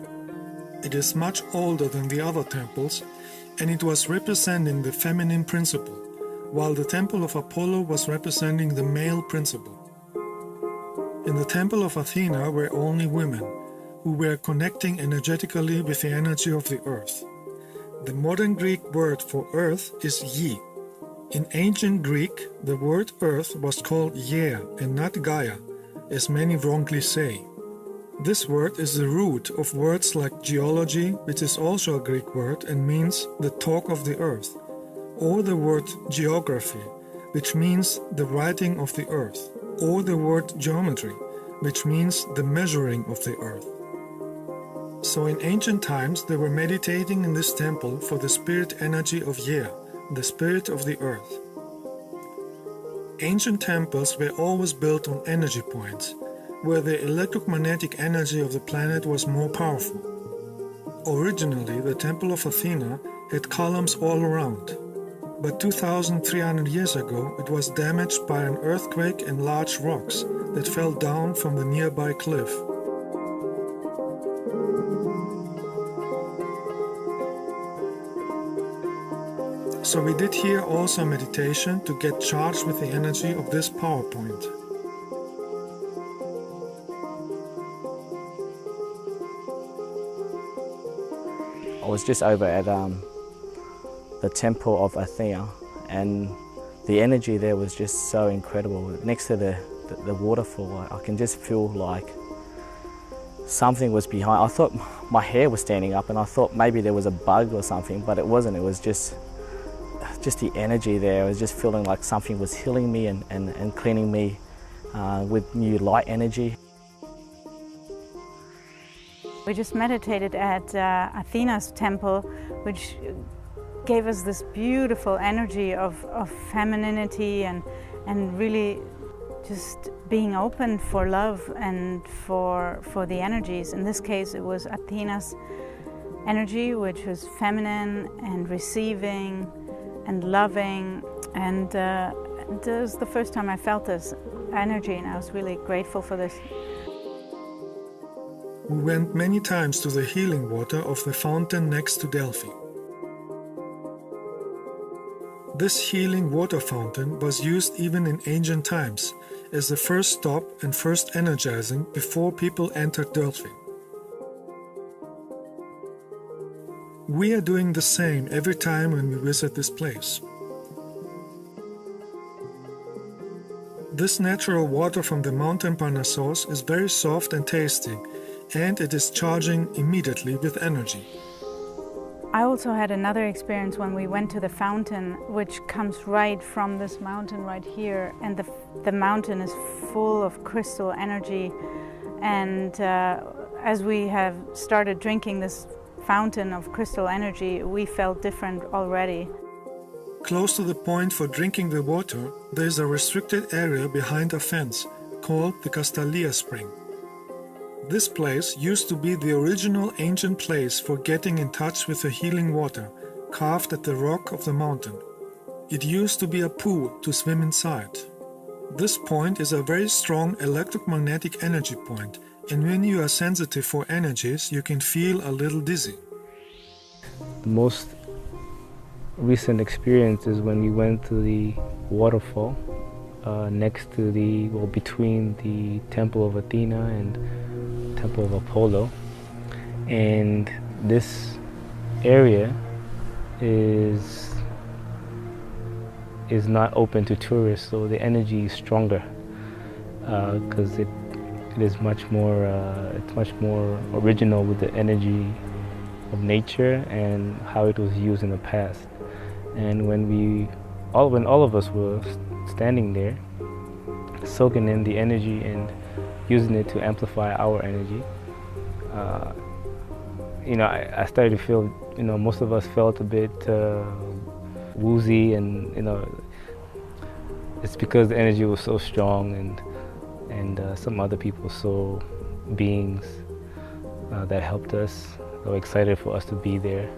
Speaker 1: It is much older than the other temples, and it was representing the feminine principle, while the Temple of Apollo was representing the male principle. In the Temple of Athena were only women, who were connecting energetically with the energy of the earth. The modern Greek word for earth is Yi. In ancient Greek, the word earth was called Gaia and not Gaia, as many wrongly say. This word is the root of words like geology, which is also a Greek word and means the talk of the earth, or the word geography, which means the writing of the earth, or the word geometry, which means the measuring of the earth. So in ancient times they were meditating in this temple for the spirit energy of Ea, the spirit of the earth. Ancient temples were always built on energy points, where the electromagnetic energy of the planet was more powerful. Originally, the Temple of Athena had columns all around, but 2,300 years ago it was damaged by an earthquake and large rocks that fell down from the nearby cliff. So we did here also meditation to get charged with the energy of this power point.
Speaker 2: I was just over at the Temple of Athena, and the energy there was just so incredible. Next to the waterfall, I can just feel like something was behind. I thought my hair was standing up, and I thought maybe there was a bug or something, but it wasn't. It was just the energy there. I was just feeling like something was healing me and cleaning me with new light energy.
Speaker 3: We just meditated at Athena's temple, which gave us this beautiful energy of femininity and really just being open for love and for the energies. In this case, it was Athena's energy, which was feminine and receiving and loving, and it was the first time I felt this energy, and I was really grateful for this.
Speaker 1: We went many times to the healing water of the fountain next to Delphi. This healing water fountain was used even in ancient times as the first stop and first energizing before people entered Delphi. We are doing the same every time when we visit this place. This natural water from the mountain Parnassos is very soft and tasty, and it is charging immediately with energy.
Speaker 3: I also had another experience when we went to the fountain, which comes right from this mountain right here, and the mountain is full of crystal energy, and as we have started drinking this fountain of crystal energy, we felt different already.
Speaker 1: Close to the point for drinking the water, there is a restricted area behind a fence called the Castalia Spring. This place used to be the original ancient place for getting in touch with the healing water, carved at the rock of the mountain. It used to be a pool to swim inside. This point is a very strong electromagnetic energy point, and when you are sensitive for energies, you can feel a little dizzy.
Speaker 4: The most recent experience is when we went to the waterfall next to between the Temple of Athena and Temple of Apollo, and this area is not open to tourists, so the energy is stronger because it is much more original with the energy of nature and how it was used in the past. And when all of us were standing there, soaking in the energy and using it to amplify our energy, I started to feel, most of us felt a bit woozy, and it's because the energy was so strong, and some other people saw beings that helped us. They were excited for us to be there.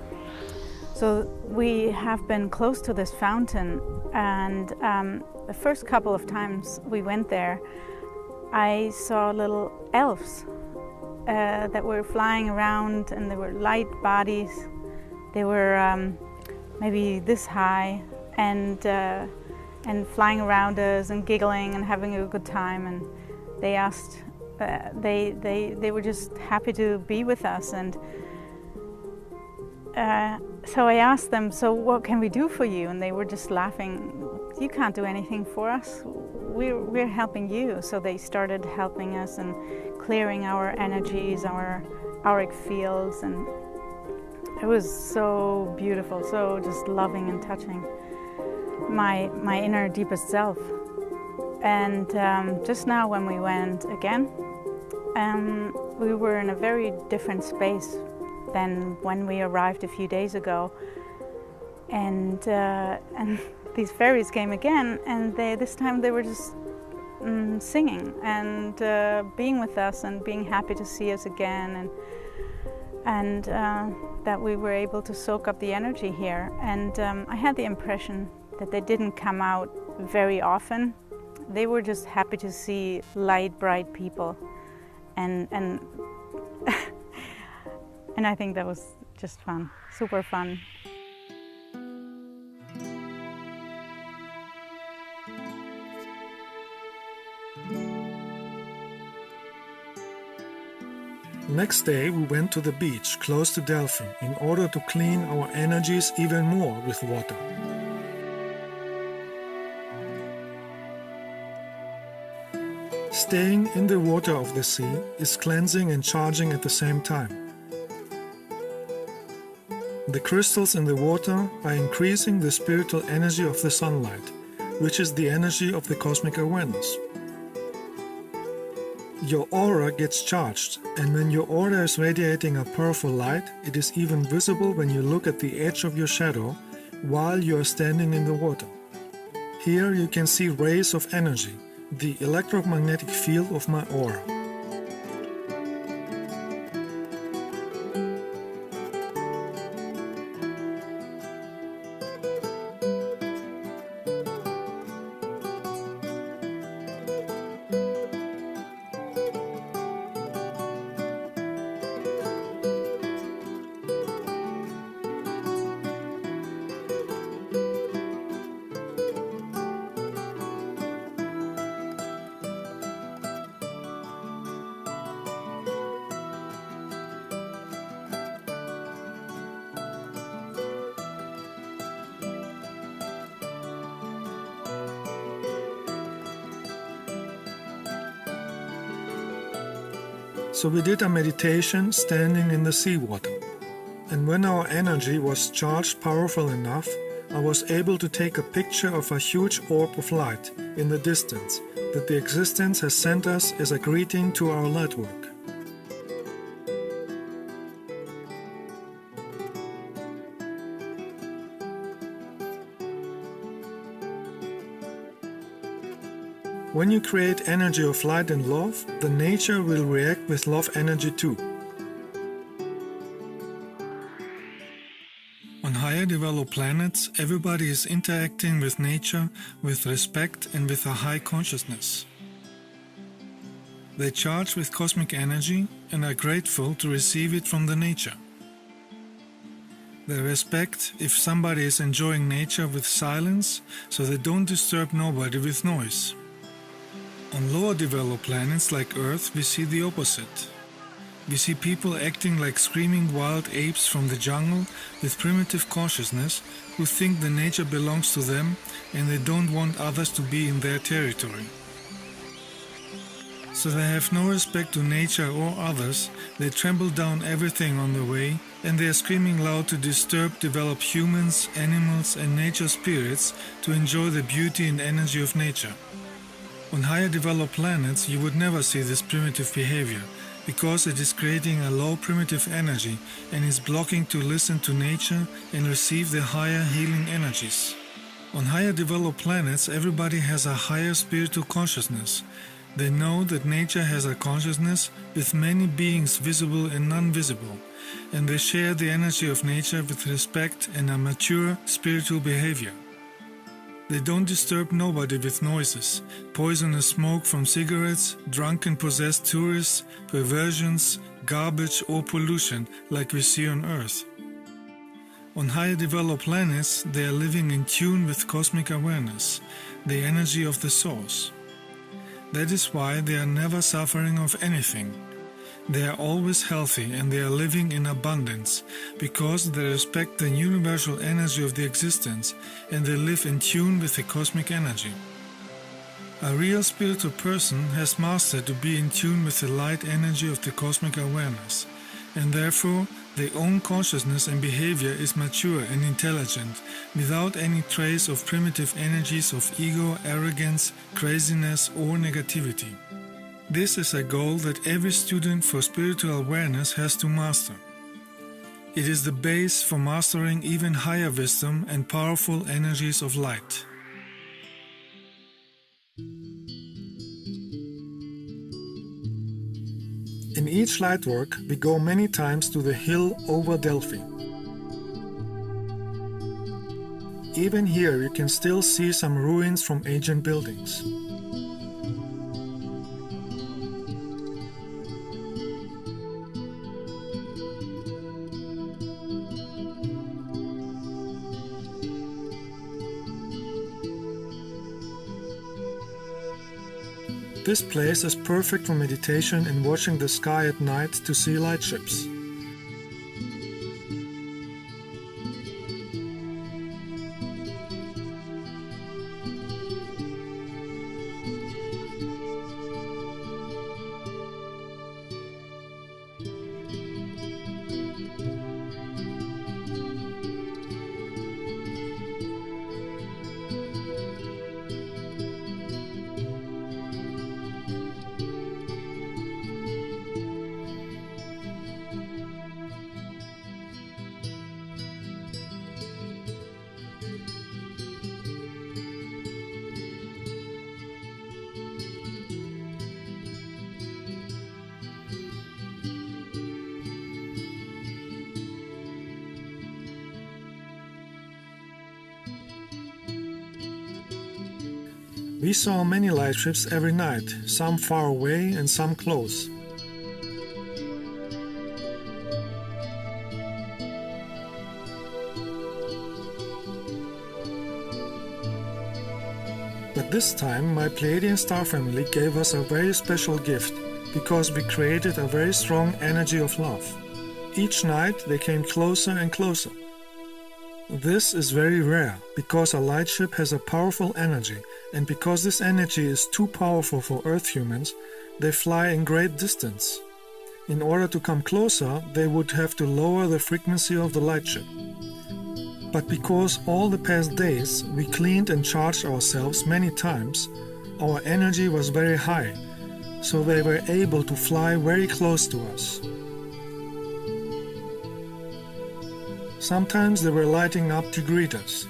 Speaker 3: So we have been close to this fountain, and the first couple of times we went there, I saw little elves that were flying around, and they were light bodies. They were maybe this high, and flying around us and giggling and having a good time. And they asked, they were just happy to be with us. And so I asked them, so what can we do for you? And they were just laughing. You can't do anything for us. We're helping you. So they started helping us and clearing our energies, our auric fields, and it was so beautiful, so just loving and touching my inner deepest self. And just now when we went again, we were in a very different space than when we arrived a few days ago. And these fairies came again, and this time they were just singing and being with us and being happy to see us again, and that we were able to soak up the energy here. And I had the impression that they didn't come out very often. They were just happy to see light, bright people, and and I think that was just fun, super fun.
Speaker 1: Next day we went to the beach close to Delphi in order to clean our energies even more with water. Staying in the water of the sea is cleansing and charging at the same time. The crystals in the water are increasing the spiritual energy of the sunlight, which is the energy of the cosmic awareness. Your aura gets charged, and when your aura is radiating a powerful light, it is even visible when you look at the edge of your shadow while you are standing in the water. Here you can see rays of energy, the electromagnetic field of my aura. So we did a meditation standing in the seawater, and when our energy was charged powerful enough, I was able to take a picture of a huge orb of light in the distance that the existence has sent us as a greeting to our light work. When you create energy of light and love, the nature will react with love energy too. On higher developed planets, everybody is interacting with nature with respect and with a high consciousness. They charge with cosmic energy and are grateful to receive it from the nature. They respect if somebody is enjoying nature with silence, so they don't disturb nobody with noise. On lower developed planets like Earth, we see the opposite. We see people acting like screaming wild apes from the jungle with primitive consciousness who think the nature belongs to them and they don't want others to be in their territory. So they have no respect to nature or others, they trample down everything on their way, and they are screaming loud to disturb developed humans, animals and nature spirits to enjoy the beauty and energy of nature. On higher developed planets, you would never see this primitive behavior, because it is creating a low primitive energy and is blocking to listen to nature and receive the higher healing energies. On higher developed planets, everybody has a higher spiritual consciousness. They know that nature has a consciousness with many beings visible and non-visible, and they share the energy of nature with respect and a mature spiritual behavior. They don't disturb nobody with noises, poisonous smoke from cigarettes, drunken possessed tourists, perversions, garbage or pollution like we see on Earth. On higher developed planets, they are living in tune with cosmic awareness, the energy of the source. That is why they are never suffering of anything. They are always healthy and they are living in abundance because they respect the universal energy of the existence and they live in tune with the cosmic energy. A real spiritual person has mastered to be in tune with the light energy of the cosmic awareness, and therefore their own consciousness and behavior is mature and intelligent, without any trace of primitive energies of ego, arrogance, craziness or negativity. This is a goal that every student for spiritual awareness has to master. It is the base for mastering even higher wisdom and powerful energies of light. In each light work, we go many times to the hill over Delphi. Even here you can still see some ruins from ancient buildings. This place is perfect for meditation and watching the sky at night to see light ships. We saw many light ships every night, some far away and some close. But this time my Pleiadian star family gave us a very special gift, because we created a very strong energy of love. Each night they came closer and closer. This is very rare, because a light ship has a powerful energy, and because this energy is too powerful for Earth humans, they fly in great distance. In order to come closer, they would have to lower the frequency of the light ship. But because all the past days we cleaned and charged ourselves many times, our energy was very high, so they were able to fly very close to us. Sometimes they were lighting up to greet us.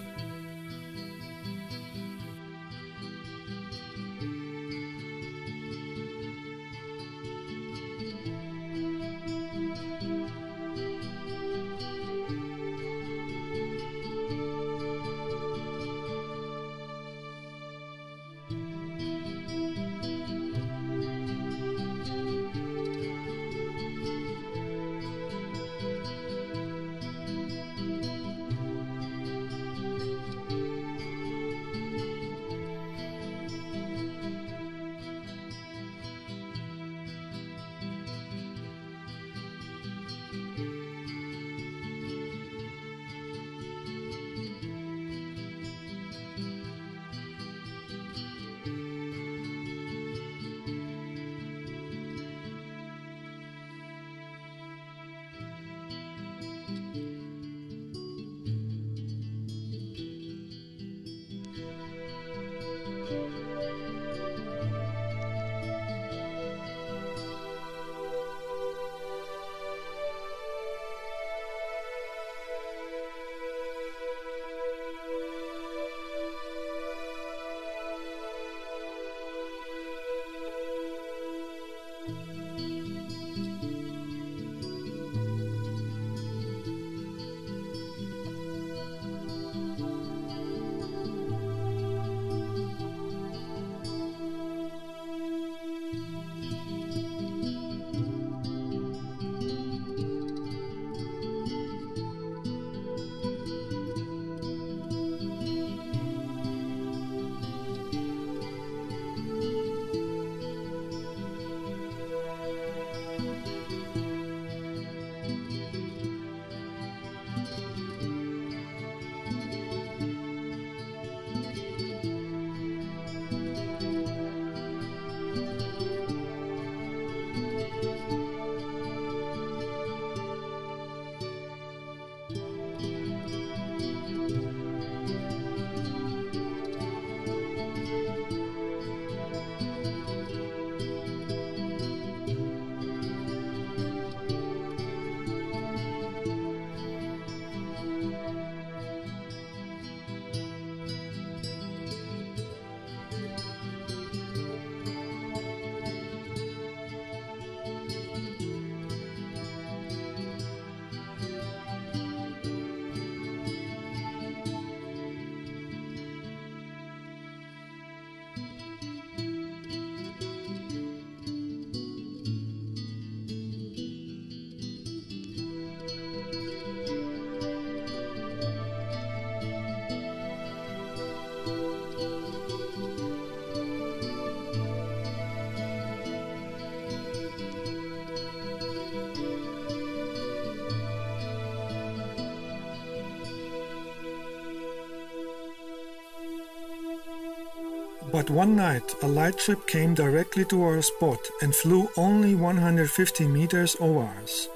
Speaker 1: But one night, a light ship came directly to our spot and flew only 150 meters over us,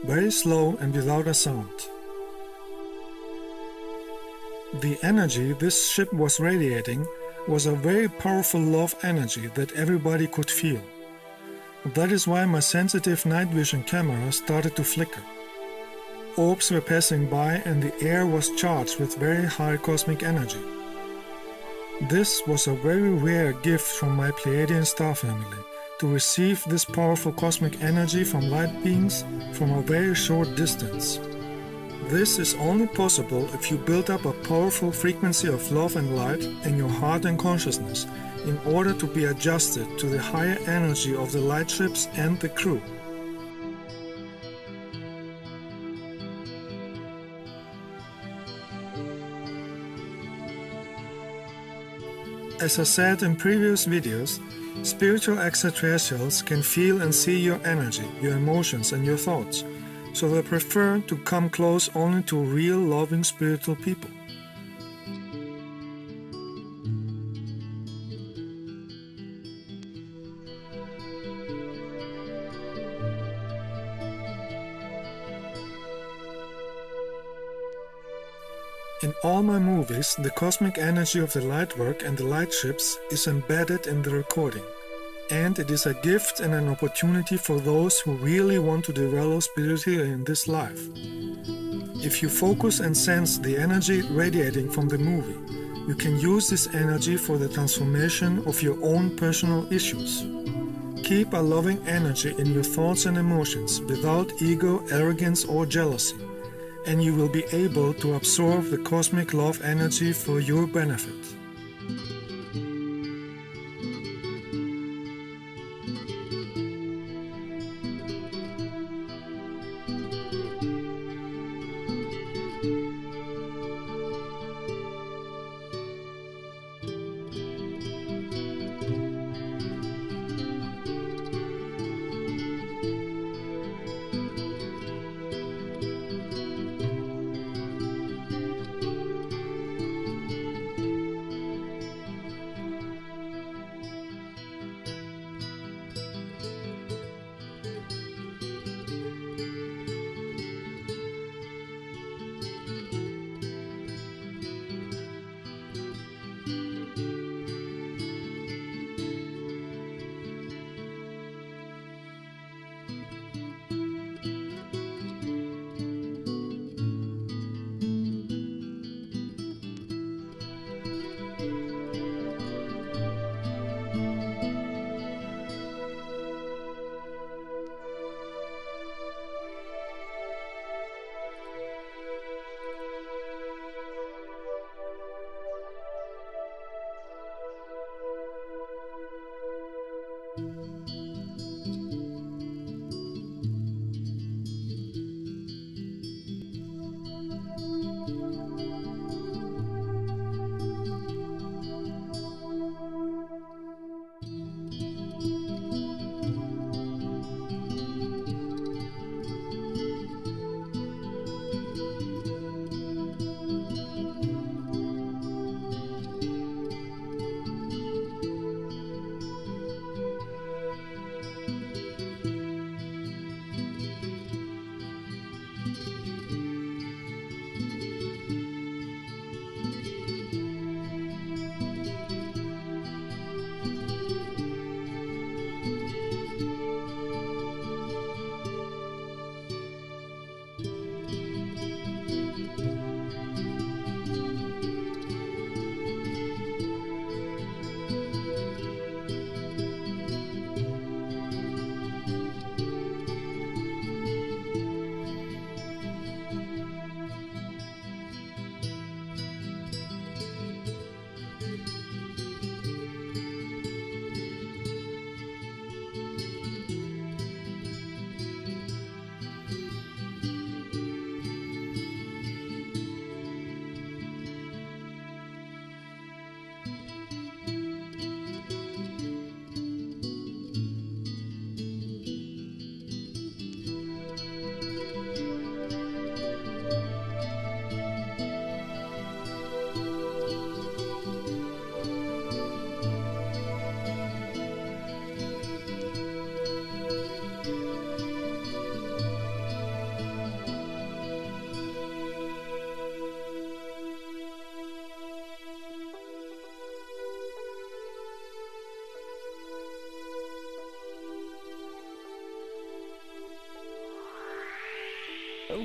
Speaker 1: very slow and without a sound. The energy this ship was radiating was a very powerful love energy that everybody could feel. That is why my sensitive night vision camera started to flicker. Orbs were passing by and the air was charged with very high cosmic energy. This was a very rare gift from my Pleiadian star family, to receive this powerful cosmic energy from light beings from a very short distance. This is only possible if you build up a powerful frequency of love and light in your heart and consciousness in order to be adjusted to the higher energy of the light ships and the crew. As I said in previous videos, spiritual extraterrestrials can feel and see your energy, your emotions and your thoughts, so they prefer to come close only to real loving spiritual people. In all my movies, the cosmic energy of the light work and the light ships is embedded in the recording, and it is a gift and an opportunity for those who really want to develop spiritually in this life. If you focus and sense the energy radiating from the movie, you can use this energy for the transformation of your own personal issues. Keep a loving energy in your thoughts and emotions without ego, arrogance or jealousy, and you will be able to absorb the cosmic love energy for your benefit.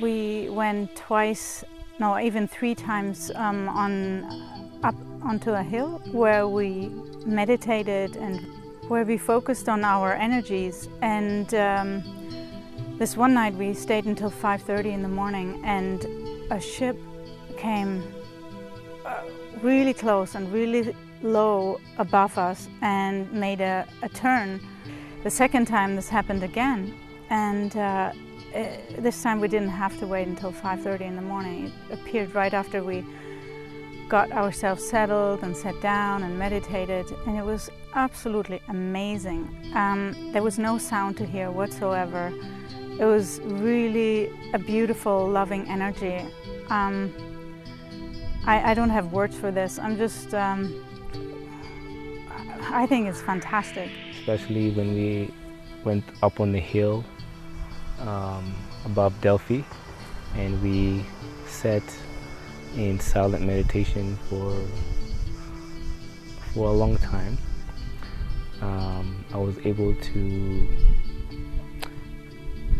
Speaker 3: we went twice, no, even 3 times up onto a hill where we meditated and where we focused on our energies. And this one night we stayed until 5:30 in the morning, and a ship came really close and really low above us and made a turn. The second time this happened again, and this time we didn't have to wait until 5:30 in the morning. It appeared right after we got ourselves settled and sat down and meditated, and it was absolutely amazing. There was no sound to hear whatsoever. It was really a beautiful, loving energy. I don't have words for this. I'm just, I think it's fantastic.
Speaker 4: Especially when we went up on the hill above Delphi, and we sat in silent meditation for a long time. I was able to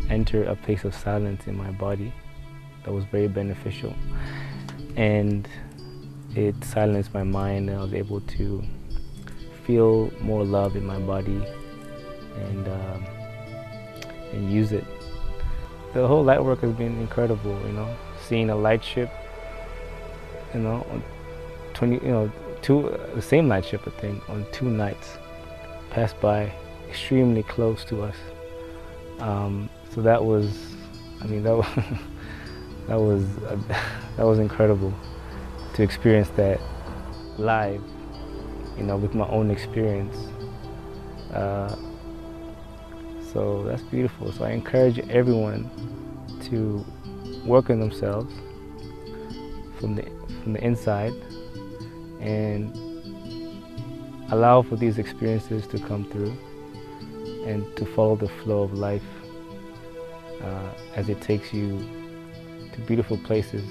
Speaker 4: enter a place of silence in my body that was very beneficial, and it silenced my mind, and I was able to feel more love in my body and use it. The whole light work has been incredible, you know, seeing a light ship, you know, on the same light ship, I think, on 2 nights, passed by extremely close to us. So that was, I mean, that was incredible to experience that live, you know, with my own experience. So that's beautiful. So I encourage everyone to work on themselves from the inside and allow for these experiences to come through and to follow the flow of life as it takes you to beautiful places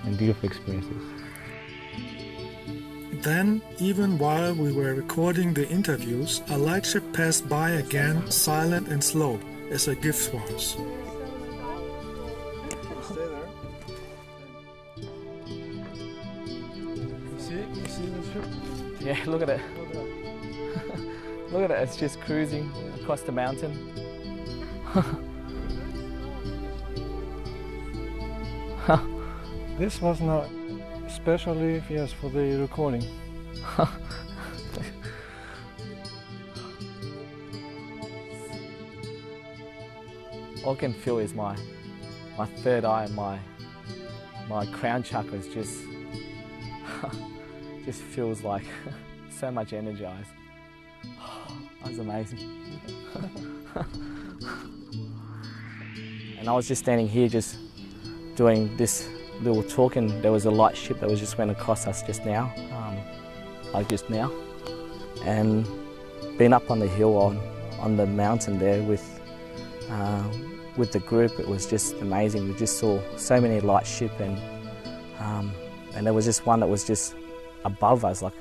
Speaker 4: and beautiful experiences.
Speaker 1: Then, even while we were recording the interviews, a lightship passed by again, silent and slow, as a gift for us.
Speaker 2: You see the ship? Yeah, look at it. Look at it, it's just cruising across the mountain.
Speaker 7: This was not especially, yes, for the recording.
Speaker 2: All I can feel is my third eye, my crown chakra is just feels like so much energized. That was amazing. And I was just standing here just doing this little talk, and there was a light ship that was just went across us just now, like just now. And being up on the hill on the mountain there with the group, it was just amazing. We just saw so many light ship, and there was just one that was just above us, like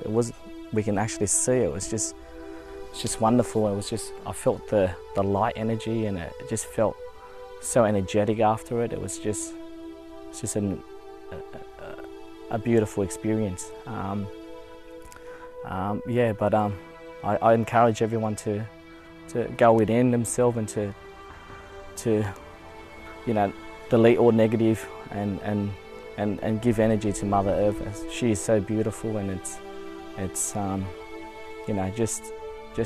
Speaker 2: we can actually see it. It's just wonderful. It was just, I felt the light energy, and it just felt so energetic after it. It's just a beautiful experience. Yeah, but I encourage everyone to go within themselves and to you know, delete all negative and give energy to Mother Earth. She is so beautiful, and it's you know, just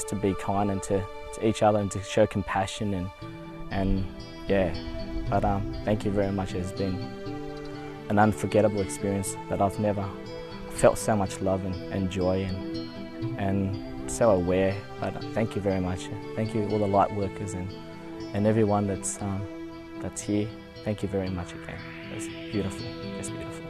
Speaker 2: to be kind and to each other and to show compassion and yeah. But thank you very much. It's been an unforgettable experience that I've never felt so much love and joy and so aware. But thank you very much. Thank you all the light workers and everyone that's here. Thank you very much again. It's beautiful. It's beautiful.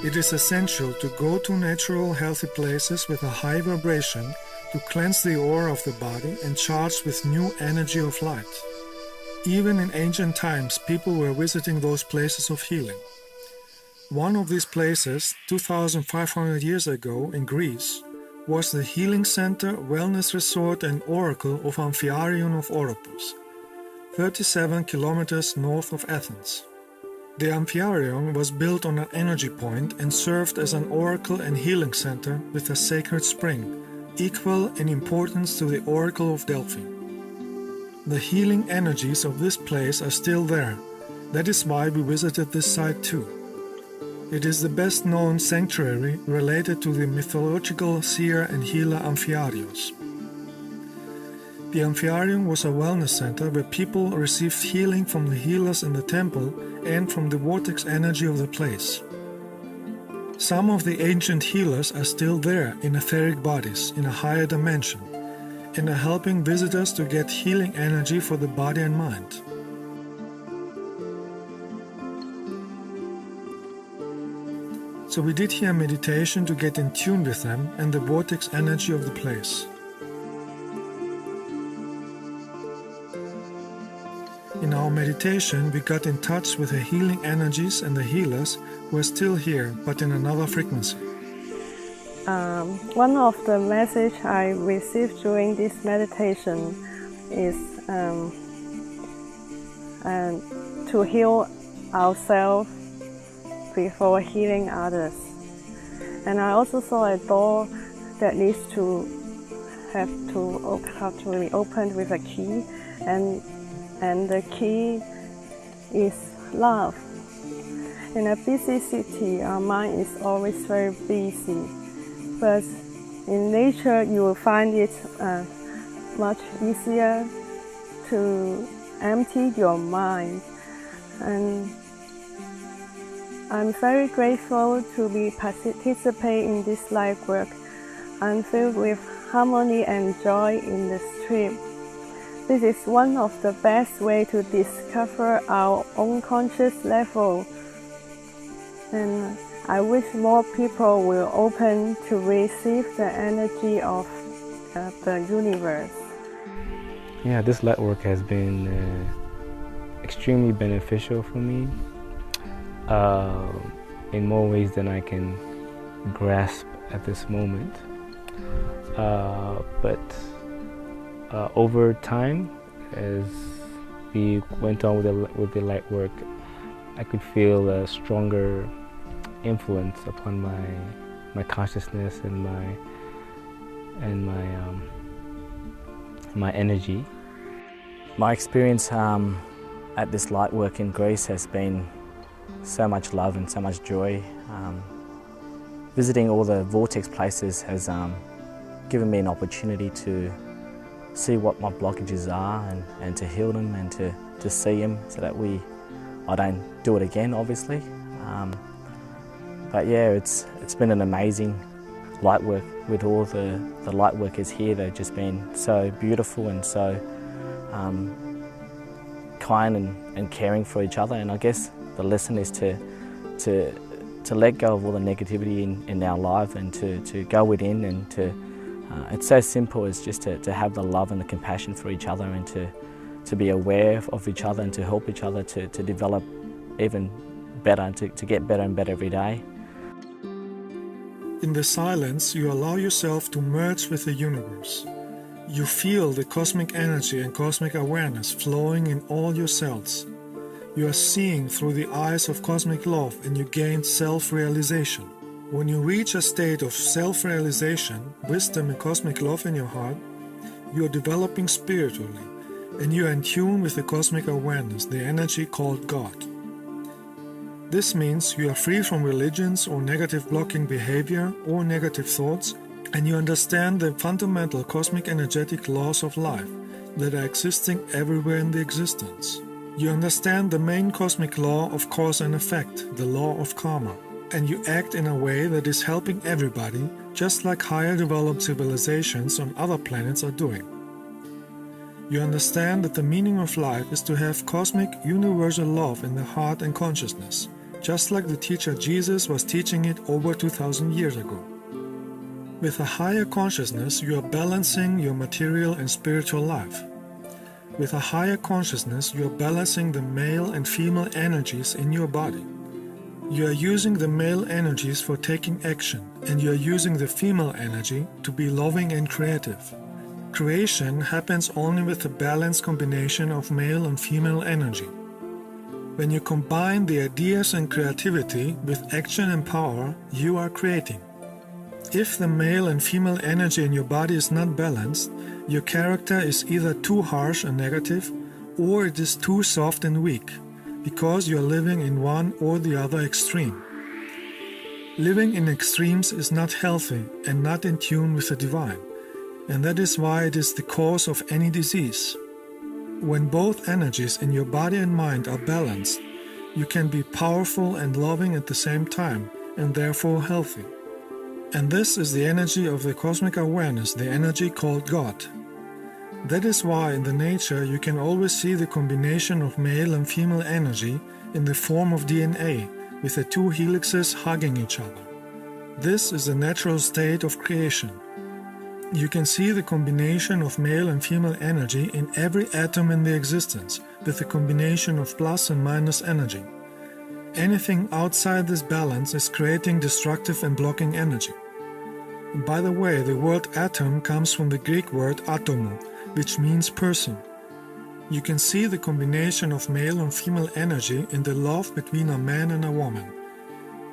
Speaker 1: It is essential to go to natural, healthy places with a high vibration to cleanse the aura of the body and charge with new energy of light. Even in ancient times, people were visiting those places of healing. One of these places, 2,500 years ago in Greece, was the healing center, wellness resort and oracle of Amphiarion of Oropus, 37 kilometers north of Athens. The Amphiarion was built on an energy point and served as an oracle and healing center with a sacred spring, equal in importance to the Oracle of Delphi. The healing energies of this place are still there. That is why we visited this site too. It is the best known sanctuary related to the mythological seer and healer Amphiarios. The Amphiarion was a wellness center where people received healing from the healers in the temple and from the vortex energy of the place. Some of the ancient healers are still there in etheric bodies in a higher dimension and are helping visitors to get healing energy for the body and mind. So we did here meditation to get in tune with them and the vortex energy of the place. In our meditation, we got in touch with the healing energies and the healers who are still here, but in another frequency.
Speaker 6: One of the messages I received during this meditation is to heal ourselves before healing others. And I also saw a door that needs to have to be opened with a key, and the key is love. In a busy city, our mind is always very busy, but in nature you will find it much easier to empty your mind. And I'm very grateful to be participate in this life work. I'm filled with harmony and joy in this trip. This is one of the best ways to discover our own conscious level. And I wish more people will open to receive the energy of the universe.
Speaker 4: Yeah, this light work has been extremely beneficial for me in more ways than I can grasp at this moment. But over time, as we went on with the light work, I could feel a stronger influence upon my consciousness and my energy.
Speaker 2: My experience at this light work in Greece has been so much love and so much joy. Visiting all the vortex places has given me an opportunity to see what my blockages are and to heal them and to see them so that I don't do it again, obviously. But yeah, it's been an amazing light work with all the light workers here. They've just been so beautiful and so kind and caring for each other. And I guess the lesson is to let go of all the negativity in our life and to go within and to it's so simple as just to have the love and the compassion for each other and to be aware of each other and to help each other to develop even better and to get better and better every day.
Speaker 1: In the silence, you allow yourself to merge with the universe. You feel the cosmic energy and cosmic awareness flowing in all your cells. You are seeing through the eyes of cosmic love and you gain self-realization. When you reach a state of self-realization, wisdom and cosmic love in your heart, you are developing spiritually and you are in tune with the cosmic awareness, the energy called God. This means you are free from religions or negative blocking behavior or negative thoughts, and you understand the fundamental cosmic energetic laws of life that are existing everywhere in the existence. You understand the main cosmic law of cause and effect, the law of karma, and you act in a way that is helping everybody, just like higher developed civilizations on other planets are doing. You understand that the meaning of life is to have cosmic, universal love in the heart and consciousness, just like the teacher Jesus was teaching it over 2000 years ago. With a higher consciousness, you are balancing your material and spiritual life. With a higher consciousness, you are balancing the male and female energies in your body. You are using the male energies for taking action, and you are using the female energy to be loving and creative. Creation happens only with a balanced combination of male and female energy. When you combine the ideas and creativity with action and power, you are creating. If the male and female energy in your body is not balanced, your character is either too harsh and negative, or it is too soft and weak, because you are living in one or the other extreme. Living in extremes is not healthy and not in tune with the divine, and that is why it is the cause of any disease. When both energies in your body and mind are balanced, you can be powerful and loving at the same time, and therefore healthy. And this is the energy of the cosmic awareness, the energy called God. That is why in the nature you can always see the combination of male and female energy in the form of DNA, with the two helixes hugging each other. This is the natural state of creation. You can see the combination of male and female energy in every atom in the existence, with the combination of plus and minus energy. Anything outside this balance is creating destructive and blocking energy. And by the way, the word atom comes from the Greek word atomo, which means person. You can see the combination of male and female energy in the love between a man and a woman.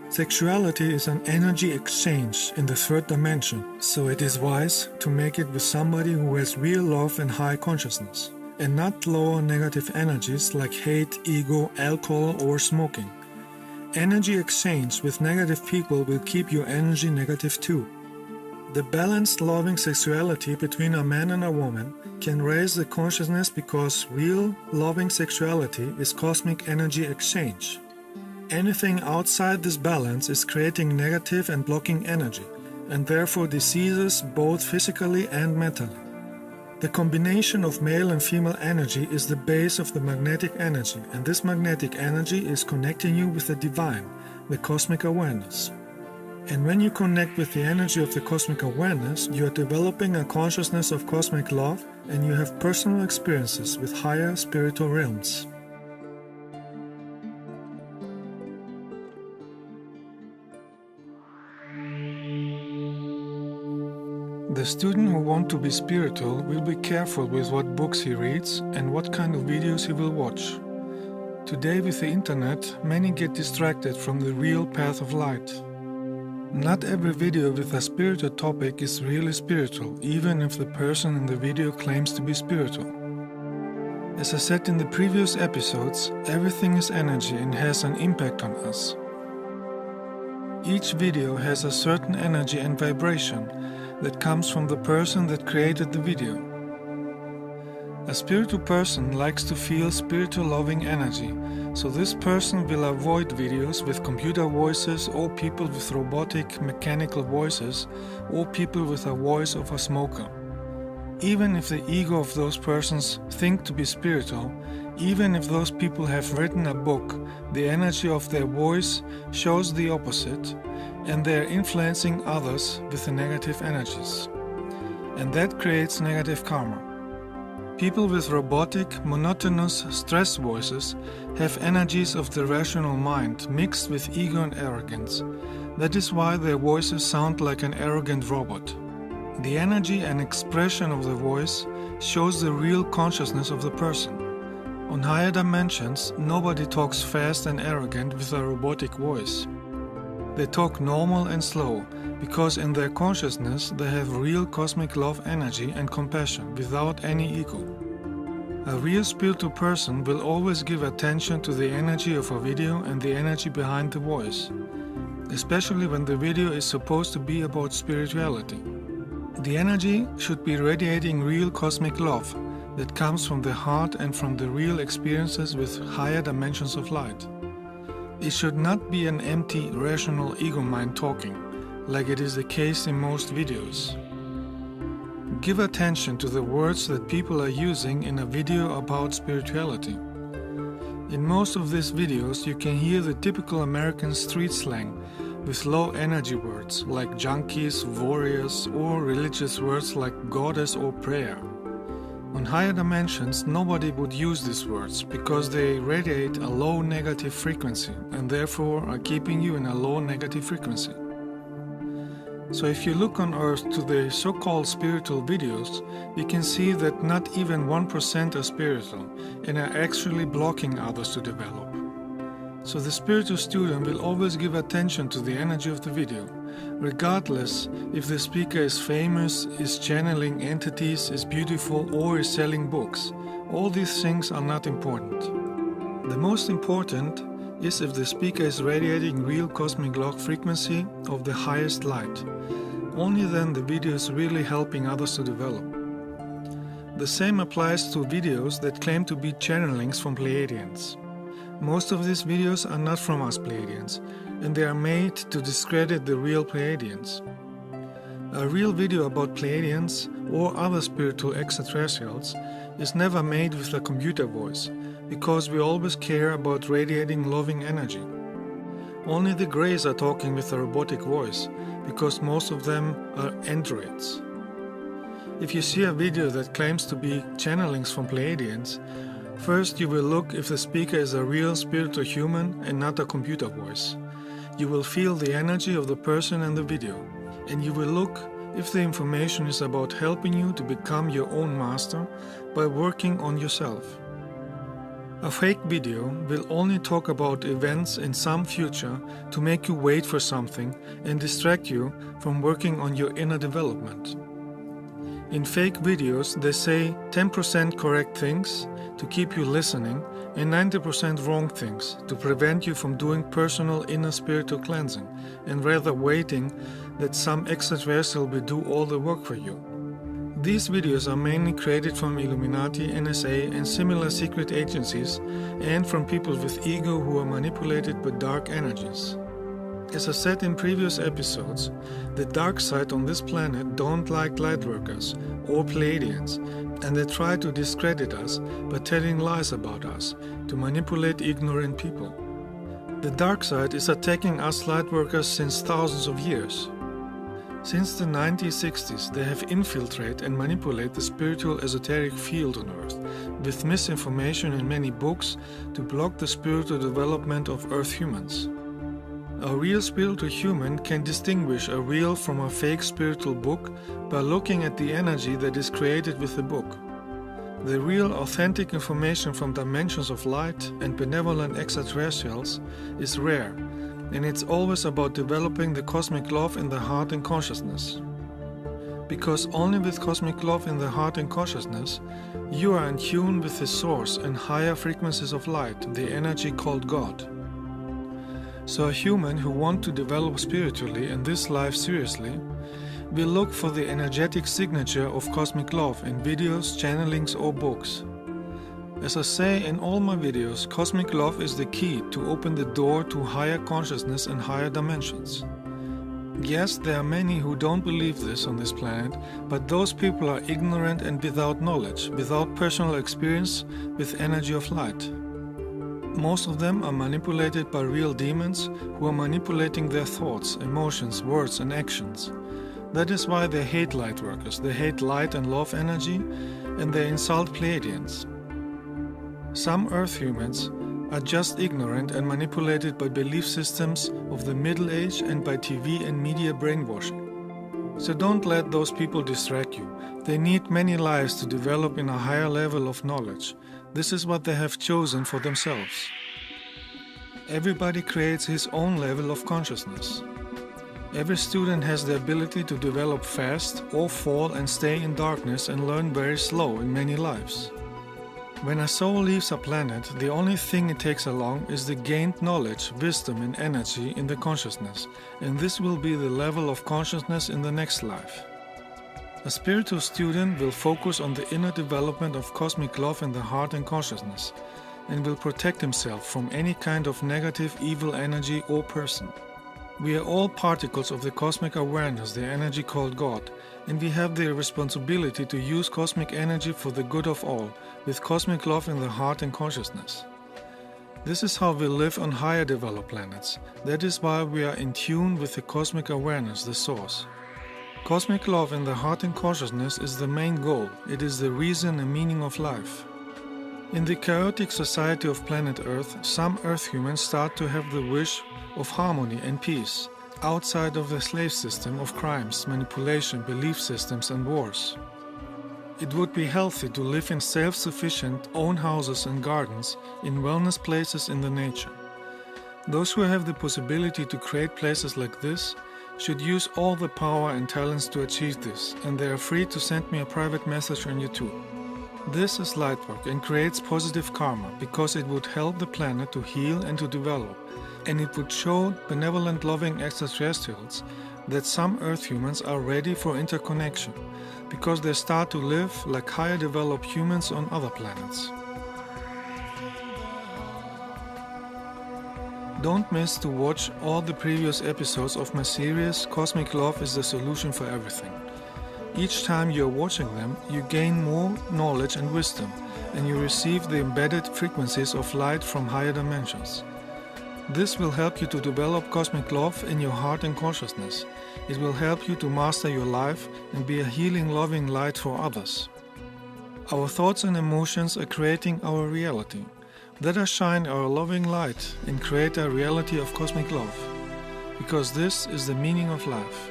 Speaker 1: Sexuality is an energy exchange in the third dimension, so it is wise to make it with somebody who has real love and high consciousness, and not lower negative energies like hate, ego, alcohol or smoking. Energy exchange with negative people will keep your energy negative too. The balanced loving sexuality between a man and a woman can raise the consciousness because real loving sexuality is cosmic energy exchange. Anything outside this balance is creating negative and blocking energy, and therefore diseases both physically and mentally. The combination of male and female energy is the base of the magnetic energy, and this magnetic energy is connecting you with the divine, the cosmic awareness. And when you connect with the energy of the cosmic awareness, you are developing a consciousness of cosmic love, and you have personal experiences with higher spiritual realms. The student who wants to be spiritual will be careful with what books he reads and what kind of videos he will watch. Today with the internet, many get distracted from the real path of light. Not every video with a spiritual topic is really spiritual, even if the person in the video claims to be spiritual. As I said in the previous episodes, everything is energy and has an impact on us. Each video has a certain energy and vibration that comes from the person that created the video. A spiritual person likes to feel spiritual loving energy, so this person will avoid videos with computer voices or people with robotic mechanical voices or people with a voice of a smoker. Even if the ego of those persons think to be spiritual, even if those people have written a book, the energy of their voice shows the opposite, and they are influencing others with the negative energies. And that creates negative karma. People with robotic, monotonous, stress voices have energies of the rational mind mixed with ego and arrogance. That is why their voices sound like an arrogant robot. The energy and expression of the voice shows the real consciousness of the person. On higher dimensions, nobody talks fast and arrogant with a robotic voice. They talk normal and slow, because in their consciousness they have real cosmic love energy and compassion without any ego. A real spiritual person will always give attention to the energy of a video and the energy behind the voice, especially when the video is supposed to be about spirituality. The energy should be radiating real cosmic love that comes from the heart and from the real experiences with higher dimensions of light. It should not be an empty, rational ego mind talking, like it is the case in most videos. Give attention to the words that people are using in a video about spirituality. In most of these videos you can hear the typical American street slang with low energy words like junkies, warriors, or religious words like goddess or prayer. On higher dimensions, nobody would use these words because they radiate a low negative frequency and therefore are keeping you in a low negative frequency. So if you look on Earth to the so-called spiritual videos, you can see that not even 1% are spiritual and are actually blocking others to develop. So the spiritual student will always give attention to the energy of the video, regardless if the speaker is famous, is channeling entities, is beautiful, or is selling books. All these things are not important. The most important is if the speaker is radiating real cosmic log frequency of the highest light. Only then the video is really helping others to develop. The same applies to videos that claim to be channelings from Pleiadians. Most of these videos are not from us Pleiadians, and they are made to discredit the real Pleiadians. A real video about Pleiadians or other spiritual extraterrestrials is never made with a computer voice, because we always care about radiating loving energy. Only the Greys are talking with a robotic voice, because most of them are androids. If you see a video that claims to be channelings from Pleiadians, first you will look if the speaker is a real spiritual human and not a computer voice. You will feel the energy of the person in the video, and you will look if the information is about helping you to become your own master by working on yourself. A fake video will only talk about events in some future to make you wait for something and distract you from working on your inner development. In fake videos, they say 10% correct things to keep you listening and 90% wrong things to prevent you from doing personal inner spiritual cleansing and rather waiting that some extraterrestrial will do all the work for you. These videos are mainly created from Illuminati, NSA and similar secret agencies and from people with ego who are manipulated by dark energies. As I said in previous episodes, the dark side on this planet don't like lightworkers or Pleiadians, and they try to discredit us by telling lies about us to manipulate ignorant people. The dark side is attacking us lightworkers since thousands of years. Since the 1960s, they have infiltrated and manipulated the spiritual esoteric field on Earth with misinformation in many books to block the spiritual development of Earth humans. A real spiritual human can distinguish a real from a fake spiritual book by looking at the energy that is created with the book. The real authentic information from dimensions of light and benevolent extraterrestrials is rare, and it's always about developing the cosmic love in the heart and consciousness. Because only with cosmic love in the heart and consciousness, you are in tune with the source and higher frequencies of light, the energy called God. So a human who wants to develop spiritually in this life seriously will look for the energetic signature of cosmic love in videos, channelings or books. As I say in all my videos, cosmic love is the key to open the door to higher consciousness and higher dimensions. Yes, there are many who don't believe this on this planet, but those people are ignorant and without knowledge, without personal experience with energy of light. Most of them are manipulated by real demons who are manipulating their thoughts, emotions, words and actions. That is why they hate light workers, they hate light and love energy, and they insult Pleiadians. Some Earth humans are just ignorant and manipulated by belief systems of the Middle Age and by TV and media brainwashing. So don't let those people distract you. They need many lives to develop in a higher level of knowledge. This is what they have chosen for themselves. Everybody creates his own level of consciousness. Every student has the ability to develop fast or fall and stay in darkness and learn very slow in many lives. When a soul leaves a planet, the only thing it takes along is the gained knowledge, wisdom and energy in the consciousness, and this will be the level of consciousness in the next life. A spiritual student will focus on the inner development of cosmic love in the heart and consciousness, and will protect himself from any kind of negative, evil energy or person. We are all particles of the cosmic awareness, the energy called God, and we have the responsibility to use cosmic energy for the good of all, with cosmic love in the heart and consciousness. This is how we live on higher developed planets. That is why we are in tune with the cosmic awareness, the source. Cosmic love in the heart and consciousness is the main goal. It is the reason and meaning of life. In the chaotic society of planet Earth, some Earth humans start to have the wish of harmony and peace, outside of the slave system of crimes, manipulation, belief systems and wars. It would be healthy to live in self-sufficient own houses and gardens, in wellness places in the nature. Those who have the possibility to create places like this should use all the power and talents to achieve this, and they are free to send me a private message on YouTube. This is lightwork and creates positive karma because it would help the planet to heal and to develop, and it would show benevolent loving extraterrestrials that some Earth humans are ready for interconnection because they start to live like higher developed humans on other planets. Don't miss to watch all the previous episodes of my series Cosmic Love is the Solution for Everything. Each time you are watching them, you gain more knowledge and wisdom, and you receive the embedded frequencies of light from higher dimensions. This will help you to develop cosmic love in your heart and consciousness. It will help you to master your life and be a healing, loving light for others. Our thoughts and emotions are creating our reality. Let us shine our loving light and create a reality of cosmic love, because this is the meaning of life.